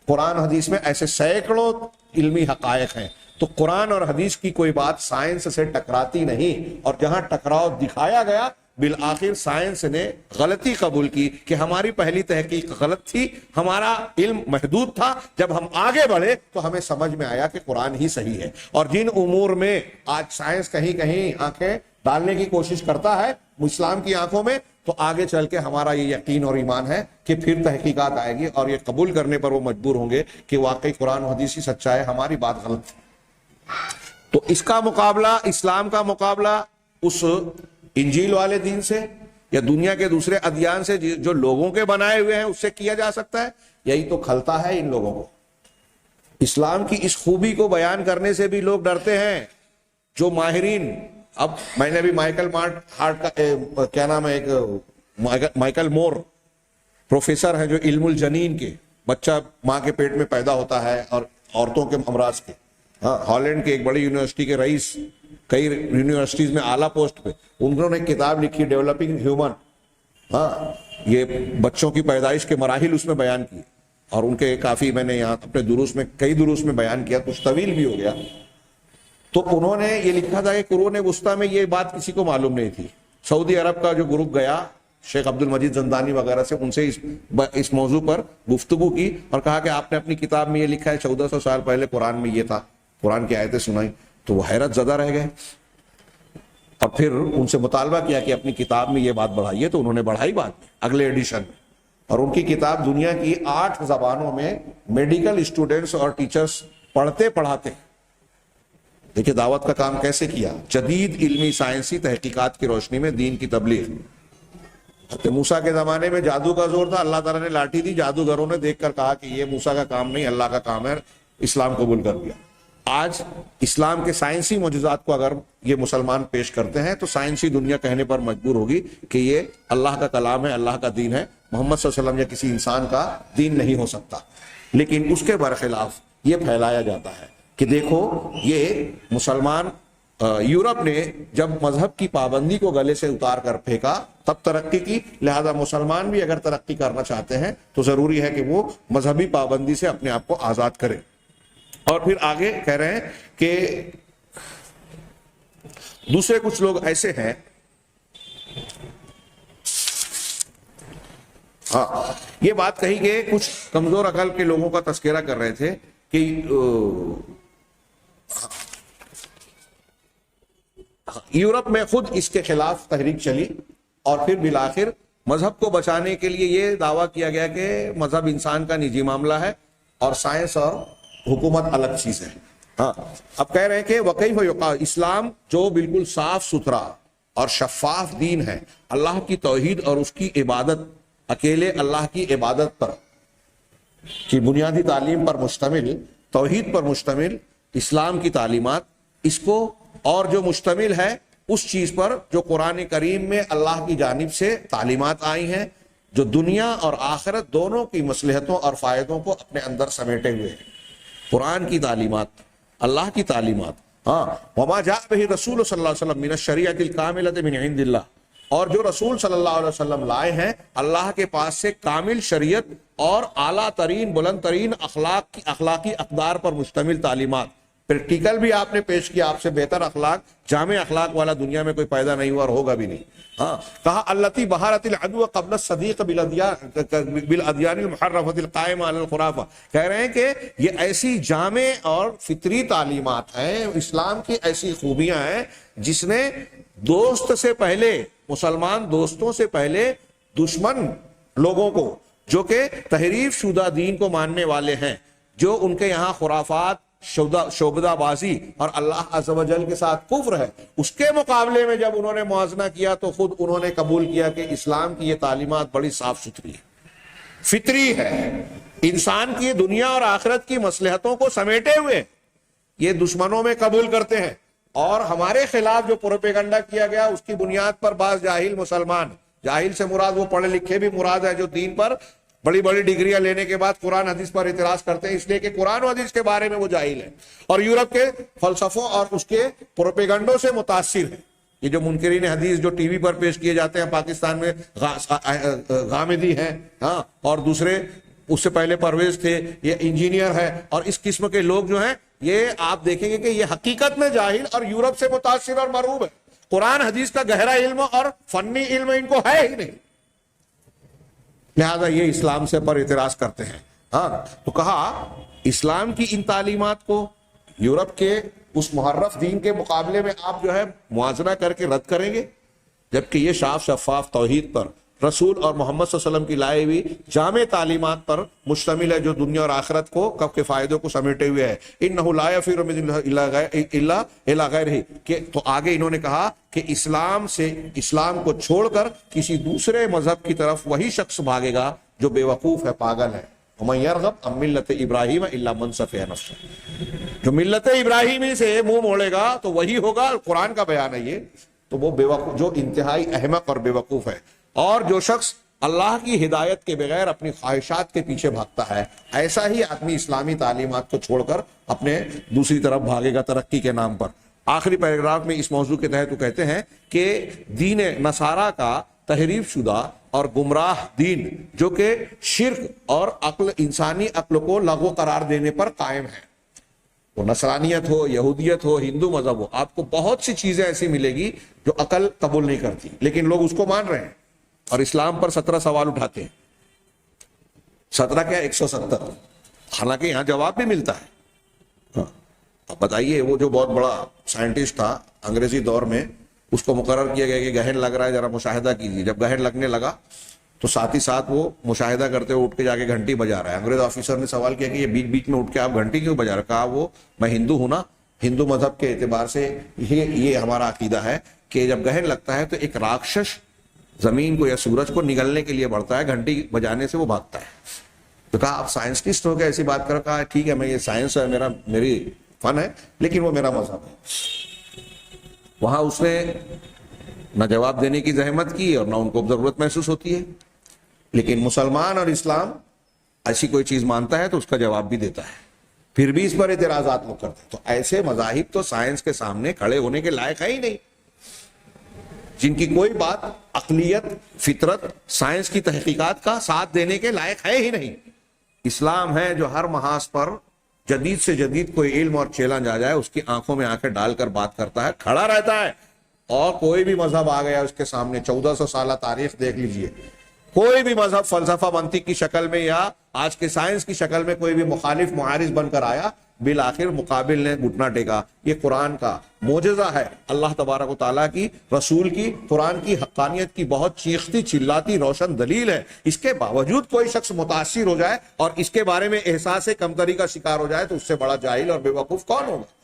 قرآن حدیث میں ایسے سینکڑوں علمی حقائق ہیں، تو قرآن اور حدیث کی کوئی بات سائنس سے ٹکراتی نہیں، اور جہاں ٹکراؤ دکھایا گیا بالآخر سائنس نے غلطی قبول کی کہ ہماری پہلی تحقیق غلط تھی، ہمارا علم محدود تھا۔ جب ہم آگے بڑھے تو ہمیں سمجھ میں آیا کہ قرآن ہی صحیح ہے۔ اور جن امور میں آج سائنس کہیں کہیں آنکھیں ڈالنے کی کوشش کرتا ہے اسلام کی آنکھوں میں، تو آگے چل کے ہمارا یہ یقین اور ایمان ہے کہ پھر تحقیقات آئے گی اور یہ قبول کرنے پر وہ مجبور ہوں گے کہ واقعی قرآن و حدیث ہی سچا ہے، ہماری بات غلط ہے۔ تو اس کا مقابلہ، اسلام کا مقابلہ اس انجیل والے دین سے یا دنیا کے دوسرے ادیان سے جو لوگوں کے بنائے ہوئے ہیں اس سے کیا جا سکتا ہے؟ یہی تو کھلتا ہے ان لوگوں کو۔ اسلام کی اس خوبی کو بیان کرنے سے بھی لوگ ڈرتے ہیں۔ جو ماہرین، اب میں نے بھی مائیکل ہارٹ کا کیا نام ہے، ایک مائیکل مور پروفیسر ہیں جو علم الجنین کے، بچہ ماں کے پیٹ میں پیدا ہوتا ہے اور عورتوں کے امراض کے، ہالینڈ کے ایک بڑی یونیورسٹی کے رئیس، کئی یونیورسٹیز میں اعلیٰ پوسٹ پہ، انہوں نے ایک کتاب لکھی ڈیولپنگ ہیومن۔ یہ بچوں کی پیدائش کے مراحل اس میں بیان کیے، اور ان کے کافی میں نے یہاں اپنے دروس میں کئی دروس میں بیان کیا، کچھ طویل بھی ہو گیا۔ تو انہوں نے یہ لکھا تھا کہ قرون وسطیٰ میں یہ بات کسی کو معلوم نہیں تھی۔ سعودی عرب کا جو گروپ گیا شیخ عبد المجید زندانی وغیرہ سے، ان سے اس موضوع پر گفتگو کی اور کہا کہ آپ نے اپنی کتاب میں یہ لکھا ہے 1400 سال پہلے قرآن میں یہ تھا، قرآن کی آیتیں سنائی، تو وہ حیرت زدہ رہ گئے اور پھر ان سے مطالبہ کیا کہ اپنی کتاب میں یہ بات بڑھائیے، تو انہوں نے بڑھائی بات اگلے ایڈیشن میں، اور ان کی کتاب دنیا کی 8 زبانوں میں میڈیکل اسٹوڈنٹس اور ٹیچرز پڑھتے پڑھاتے۔ دیکھیں دعوت کا کام کیسے کیا، جدید علمی سائنسی تحقیقات کی روشنی میں دین کی تبلیغ۔ موسیٰ کے زمانے میں جادو کا زور تھا، اللہ تعالیٰ نے لاٹھی دی، جادوگروں نے دیکھ کر کہا کہ یہ موسیٰ کا کام نہیں اللہ کا کام ہے، اسلام قبول کر دیا۔ آج اسلام کے سائنسی معجزات کو اگر یہ مسلمان پیش کرتے ہیں تو سائنسی دنیا کہنے پر مجبور ہوگی کہ یہ اللہ کا کلام ہے، اللہ کا دین ہے، محمد صلی اللہ علیہ وسلم یا کسی انسان کا دین نہیں ہو سکتا۔ لیکن اس کے برخلاف یہ پھیلایا جاتا ہے کہ دیکھو یہ مسلمان، یورپ نے جب مذہب کی پابندی کو گلے سے اتار کر پھینکا تب ترقی کی، لہذا مسلمان بھی اگر ترقی کرنا چاہتے ہیں تو ضروری ہے کہ وہ مذہبی پابندی سے اپنے آپ کو آزاد کرے۔ اور پھر آگے کہہ رہے ہیں کہ دوسرے کچھ لوگ ایسے ہیں، یہ بات کہی کہ کچھ کمزور عقل کے لوگوں کا تذکرہ کر رہے تھے کہ یورپ میں خود اس کے خلاف تحریک چلی اور پھر بالآخر مذہب کو بچانے کے لیے یہ دعویٰ کیا گیا کہ مذہب انسان کا نجی معاملہ ہے اور سائنس اور حکومت الگ چیز ہے۔ اب کہہ رہے ہیں کہ وکیف یقال، اسلام جو بالکل صاف ستھرا اور شفاف دین ہے، اللہ کی توحید اور اس کی عبادت، اکیلے اللہ کی عبادت پر کی بنیادی تعلیم پر مشتمل، توحید پر مشتمل اسلام کی تعلیمات اس کو اور جو مشتمل ہے اس چیز پر جو قرآن کریم میں اللہ کی جانب سے تعلیمات آئی ہیں جو دنیا اور آخرت دونوں کی مصلحتوں اور فائدوں کو اپنے اندر سمیٹے ہوئے ہیں. قرآن کی تعلیمات، اللہ کی تعلیمات. ہاں، وما جاء به رسول صلی اللہ علیہ وسلم من الشریعۃ الکاملۃ من عند اللہ، اور جو رسول صلی اللہ علیہ وسلم لائے ہیں اللہ کے پاس سے کامل شریعت اور اعلیٰ ترین بلند ترین اخلاقی اقدار پر مشتمل تعلیمات. پریکٹیکل بھی آپ نے پیش کیا، آپ سے بہتر اخلاق، جامع اخلاق والا دنیا میں کوئی پیدا نہیں ہوا اور ہوگا بھی نہیں. ہاں، کہا التی بہارت العدو قبل الصدیق بالادیان المحرفۃ القائمہ علی الخرافہ. کہہ رہے ہیں کہ یہ ایسی جامع اور فطری تعلیمات ہیں، اسلام کی ایسی خوبیاں ہیں جس نے دوست سے پہلے، مسلمان دوستوں سے پہلے دشمن لوگوں کو جو کہ تحریف شدہ دین کو ماننے والے ہیں، جو ان کے یہاں خرافات، شعبدہ بازی اور اللہ عز و جل کے ساتھ کفر ہے، اس کے مقابلے میں جب انہوں نے موازنہ کیا تو خود انہوں نے قبول کیا کہ اسلام کی یہ تعلیمات بڑی صاف ستھری ہے، فطری ہے، انسان کی دنیا اور آخرت کی مصلحتوں کو سمیٹے ہوئے. یہ دشمنوں میں قبول کرتے ہیں، اور ہمارے خلاف جو پروپیگنڈا کیا گیا اس کی بنیاد پر بعض جاہل مسلمان، جاہل سے مراد وہ پڑھے لکھے بھی مراد ہے جو دین پر بڑی بڑی ڈگریاں لینے کے بعد قرآن حدیث پر اعتراض کرتے ہیں، اس لیے کہ قرآن و حدیث کے بارے میں وہ جاہل ہیں اور یورپ کے فلسفوں اور اس کے پروپیگنڈوں سے متاثر ہیں. یہ جو منکرین حدیث جو ٹی وی پر پیش کیے جاتے ہیں، پاکستان میں غامدی ہیں، ہاں، اور دوسرے اس سے پہلے پرویز تھے، یہ انجینئر ہے، اور اس قسم کے لوگ جو ہیں یہ آپ دیکھیں گے کہ یہ حقیقت میں جاہل اور یورپ سے متاثر اور مرعوب ہے. قرآن حدیث کا گہرا علم اور فنی علم ان کو ہے ہی نہیں، لہذا یہ اسلام سے پر اعتراض کرتے ہیں. ہاں، تو کہا اسلام کی ان تعلیمات کو یورپ کے اس محرف دین کے مقابلے میں آپ جو ہے موازنہ کر کے رد کریں گے، جبکہ یہ صاف شفاف توحید پر، رسول اور محمد صلی اللہ علیہ وسلم کی لائے ہوئی جامع تعلیمات پر مشتمل ہے جو دنیا اور آخرت کو کب کے فائدوں کو سمیٹے ہوئے ہے. انہ لا یفر من الا الی غیرہ، کہ تو آگے انہوں نے کہا کہ اسلام کو چھوڑ کر کسی دوسرے مذہب کی طرف وہی شخص بھاگے گا جو بے وقوف ہے، پاگل ہے. ومن یرغب عن ملت ابراہیم الا من صفی نفسہ، جو ملت ابراہیمی سے منہ موڑے گا تو وہی ہوگا، قرآن کا بیان ہے یہ، تو وہ بے وقوف، جو انتہائی احمق اور بے وقوف ہے. اور جو شخص اللہ کی ہدایت کے بغیر اپنی خواہشات کے پیچھے بھاگتا ہے، ایسا ہی آدمی اسلامی تعلیمات کو چھوڑ کر اپنے دوسری طرف بھاگے گا ترقی کے نام پر. آخری پیراگراف میں اس موضوع کے تحت وہ کہتے ہیں کہ دین نصارہ کا تحریف شدہ اور گمراہ دین جو کہ شرک اور انسانی عقل کو لغو قرار دینے پر قائم ہے، وہ نصرانیت ہو، یہودیت ہو، ہندو مذہب ہو، آپ کو بہت سی چیزیں ایسی ملے گی جو عقل قبول نہیں کرتی، لیکن لوگ اس کو مان رہے ہیں اور اسلام پر 17 سوال اٹھاتے ہیں. 17 کیا 170، حالانکہ یہاں جواب بھی ملتا ہے. ہاں، اب بتائیے، وہ جو بہت بڑا سائنٹسٹ تھا انگریزی دور میں، اس کو مقرر کیا گیا کہ گہن لگ رہا ہے، ذرا مشاہدہ کیجیے. جب گہن لگنے لگا تو ساتھ ہی ساتھ وہ مشاہدہ کرتے ہوئے اٹھ کے جا کے گھنٹی بجا رہا ہے. انگریز آفیسر نے سوال کیا کہ یہ بیچ بیچ میں اٹھ کے آپ گھنٹی کیوں بجا رہے؟ کہا وہ میں ہندو ہوں نا، ہندو مذہب کے اعتبار سے یہ ہمارا عقیدہ ہے کہ جب گہن لگتا ہے تو ایک راکشش زمین کو یا سورج کو نگلنے کے لیے بڑھتا ہے، گھنٹی بجانے سے وہ بھاگتا ہے. تو کہا آپ سائنسٹسٹ ہو کے ایسی بات کرو؟ کہا ٹھیک ہے، میں یہ سائنس ہے، میری فن ہے، لیکن وہ میرا مذہب ہے. وہاں اس نے نہ جواب دینے کی زحمت کی اور نہ ان کو ضرورت محسوس ہوتی ہے. لیکن مسلمان اور اسلام ایسی کوئی چیز مانتا ہے تو اس کا جواب بھی دیتا ہے، پھر بھی اس پر اعتراضات لوگ کرتے ہیں. تو ایسے مذاہب تو سائنس کے سامنے کھڑے ہونے کے لائق ہے ہی نہیں، جن کی کوئی بات عقلیت، فطرت، سائنس کی تحقیقات کا ساتھ دینے کے لائق ہے ہی نہیں. اسلام ہے جو ہر محاذ پر جدید سے جدید کوئی علم اور چیلنج آ جائے اس کی آنکھوں میں آنکھیں ڈال کر بات کرتا ہے، کھڑا رہتا ہے. اور کوئی بھی مذہب آ گیا اس کے سامنے، 1400 سالہ تاریخ دیکھ لیجئے، کوئی بھی مذہب فلسفہ منطق کی شکل میں یا آج کے سائنس کی شکل میں کوئی بھی مخالف معارض بن کر آیا، بالآخر مقابل نے گھٹنا ٹیکا. یہ قرآن کا معجزہ ہے، اللہ تبارک و تعالیٰ کی، رسول کی، قرآن کی حقانیت کی بہت چیختی چلاتی روشن دلیل ہے. اس کے باوجود کوئی شخص متاثر ہو جائے اور اس کے بارے میں احساس کمتری کا شکار ہو جائے تو اس سے بڑا جاہل اور بے وقوف کون ہوگا؟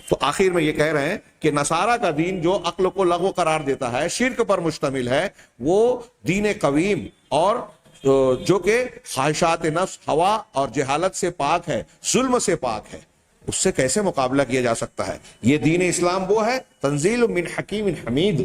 تو آخر میں یہ کہہ رہے ہیں کہ نصارہ کا دین جو عقل کو لغو قرار دیتا ہے، شرک پر مشتمل ہے، وہ دین قویم اور جو کہ خواہشات نفس، ہوا اور جہالت سے پاک ہے، ظلم سے پاک ہے. اس سے کیسے مقابلہ کیا جا سکتا ہے؟ یہ دین اسلام وہ ہے تنزیل من حکیم حمید،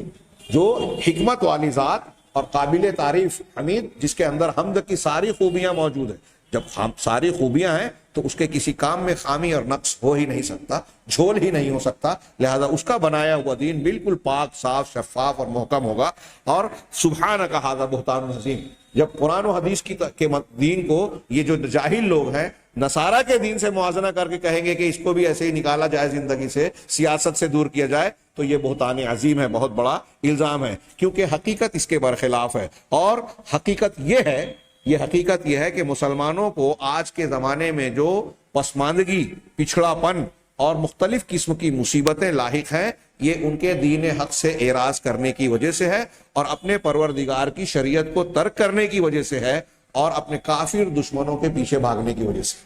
جو حکمت والی ذات اور قابل تعریف حمید، جس کے اندر حمد کی ساری خوبیاں موجود ہیں۔ جب ساری خوبیاں ہیں تو اس کے کسی کام میں خامی اور نقص ہو ہی نہیں سکتا، جھول ہی نہیں ہو سکتا، لہذا اس کا بنایا ہوا دین بالکل پاک، صاف، شفاف اور محکم ہوگا۔ اور سبحانک ھذا بہتان عظیم، جب قرآن و حدیث کے دین کو یہ جو جاہل لوگ ہیں نصارہ کے دین سے موازنہ کر کے کہیں گے کہ اس کو بھی ایسے ہی نکالا جائے زندگی سے، سیاست سے دور کیا جائے، تو یہ بہتان عظیم ہے، بہت بڑا الزام ہے، کیونکہ حقیقت اس کے برخلاف ہے۔ اور حقیقت یہ ہے کہ مسلمانوں کو آج کے زمانے میں جو پسماندگی، پچھڑا پن اور مختلف قسم کی مصیبتیں لاحق ہیں، یہ ان کے دین حق سے اعراض کرنے کی وجہ سے ہے، اور اپنے پروردگار کی شریعت کو ترک کرنے کی وجہ سے ہے، اور اپنے کافر دشمنوں کے پیچھے بھاگنے کی وجہ سے۔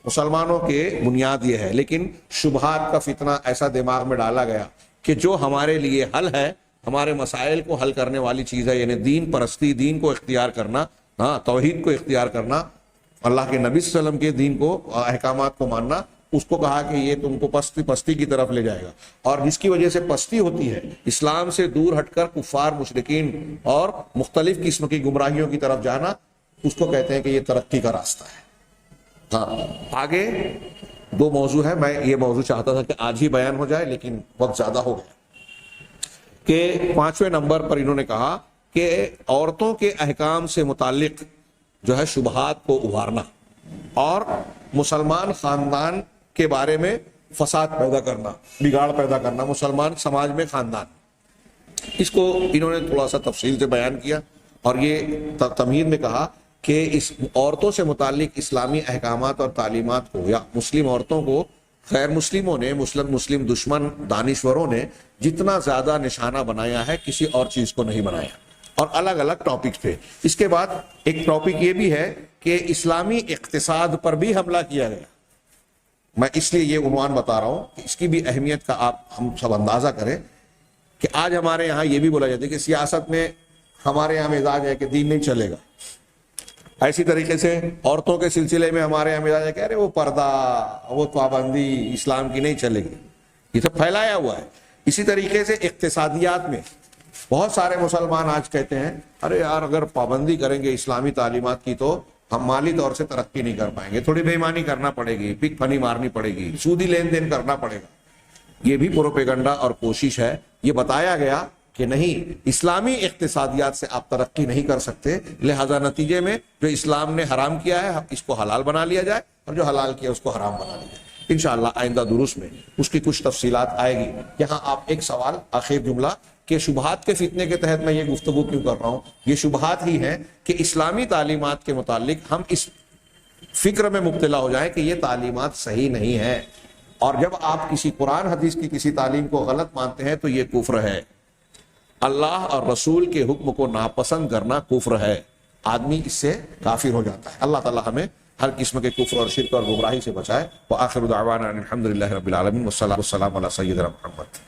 مسلمانوں کے بنیاد یہ ہے، لیکن شبہات کا فتنہ ایسا دماغ میں ڈالا گیا کہ جو ہمارے لیے حل ہے، ہمارے مسائل کو حل کرنے والی چیز ہے، یعنی دین پرستی، دین کو اختیار کرنا، توحید کو اختیار کرنا، اللہ کے نبی صلی اللہ علیہ وسلم کے دین کو، احکامات کو ماننا، اس کو کہا کہ یہ تم کو پستی کی طرف لے جائے گا، اور جس کی وجہ سے پستی ہوتی ہے، اسلام سے دور ہٹ کر کفار، مشرکین اور مختلف قسم کی گمراہیوں کی طرف جانا، اس کو کہتے ہیں کہ یہ ترقی کا راستہ ہے۔ آگے دو موضوع ہے، میں یہ موضوع چاہتا تھا کہ آج ہی بیان ہو جائے، لیکن وقت زیادہ ہو گیا۔ کہ 5ویں نمبر پر انہوں نے کہا کہ عورتوں کے احکام سے متعلق جو ہے شبہات کو ابھارنا، اور مسلمان خاندان کے بارے میں فساد پیدا کرنا، بگاڑ پیدا کرنا، مسلمان سماج میں خاندان، اس کو انہوں نے تھوڑا سا تفصیل سے بیان کیا، اور یہ تمہید میں کہا کہ اس عورتوں سے متعلق اسلامی احکامات اور تعلیمات کو، یا مسلم عورتوں کو غیر مسلموں نے، مسلم دشمن دانشوروں نے جتنا زیادہ نشانہ بنایا ہے، کسی اور چیز کو نہیں بنایا، اور الگ الگ ٹاپک تھے۔ اس کے بعد ایک ٹاپک یہ بھی ہے کہ اسلامی اقتصاد پر بھی حملہ کیا گیا۔ میں اس لیے یہ عنوان بتا رہا ہوں کہ اس کی بھی اہمیت کا ہم سب اندازہ کریں، کہ آج ہمارے یہاں یہ بھی بولا جاتا ہے کہ سیاست میں ہمارے یہاں مزاج ہے کہ دین نہیں چلے گا، ایسی طریقے سے عورتوں کے سلسلے میں ہمارے یہاں مزاج ہے کہ ارے وہ پردہ، وہ پابندی اسلام کی نہیں چلے گی، یہ سب پھیلایا ہوا ہے۔ اسی طریقے سے اقتصادیات میں بہت سارے مسلمان آج کہتے ہیں ارے یار اگر پابندی کریں گے اسلامی تعلیمات کی تو ہم مالی طور سے ترقی نہیں کر پائیں گے، تھوڑی بے ایمانی کرنا پڑے گی، پک پھنی مارنی پڑے گی، سودی لین دین کرنا پڑے گا۔ یہ بھی پروپیگنڈا اور کوشش ہے۔ یہ بتایا گیا کہ نہیں، اسلامی اقتصادیات سے آپ ترقی نہیں کر سکتے، لہذا نتیجے میں جو اسلام نے حرام کیا ہے اس کو حلال بنا لیا جائے، اور جو حلال کیا اس کو حرام بنا لیا جائے۔ انشاءاللہ آئندہ دروس میں اس کی کچھ تفصیلات آئے گی۔ یہاں آپ ایک سوال، آخر جملہ، کہ شبہات کے فتنے کے تحت میں یہ گفتگو کیوں کر رہا ہوں؟ یہ شبہات ہی ہیں کہ اسلامی تعلیمات کے متعلق ہم اس فکر میں مبتلا ہو جائیں کہ یہ تعلیمات صحیح نہیں ہیں، اور جب آپ کسی قرآن حدیث کی کسی تعلیم کو غلط مانتے ہیں تو یہ کفر ہے۔ اللہ اور رسول کے حکم کو ناپسند کرنا کفر ہے، آدمی اس سے کافر ہو جاتا ہے۔ اللہ تعالی ہمیں ہر قسم کے کفر اور شرک اور گمراہی سے بچائے۔ وآخر دعوانا ان الحمد للہ رب العالمین، والصلاۃ والسلام علی سیدنا محمد۔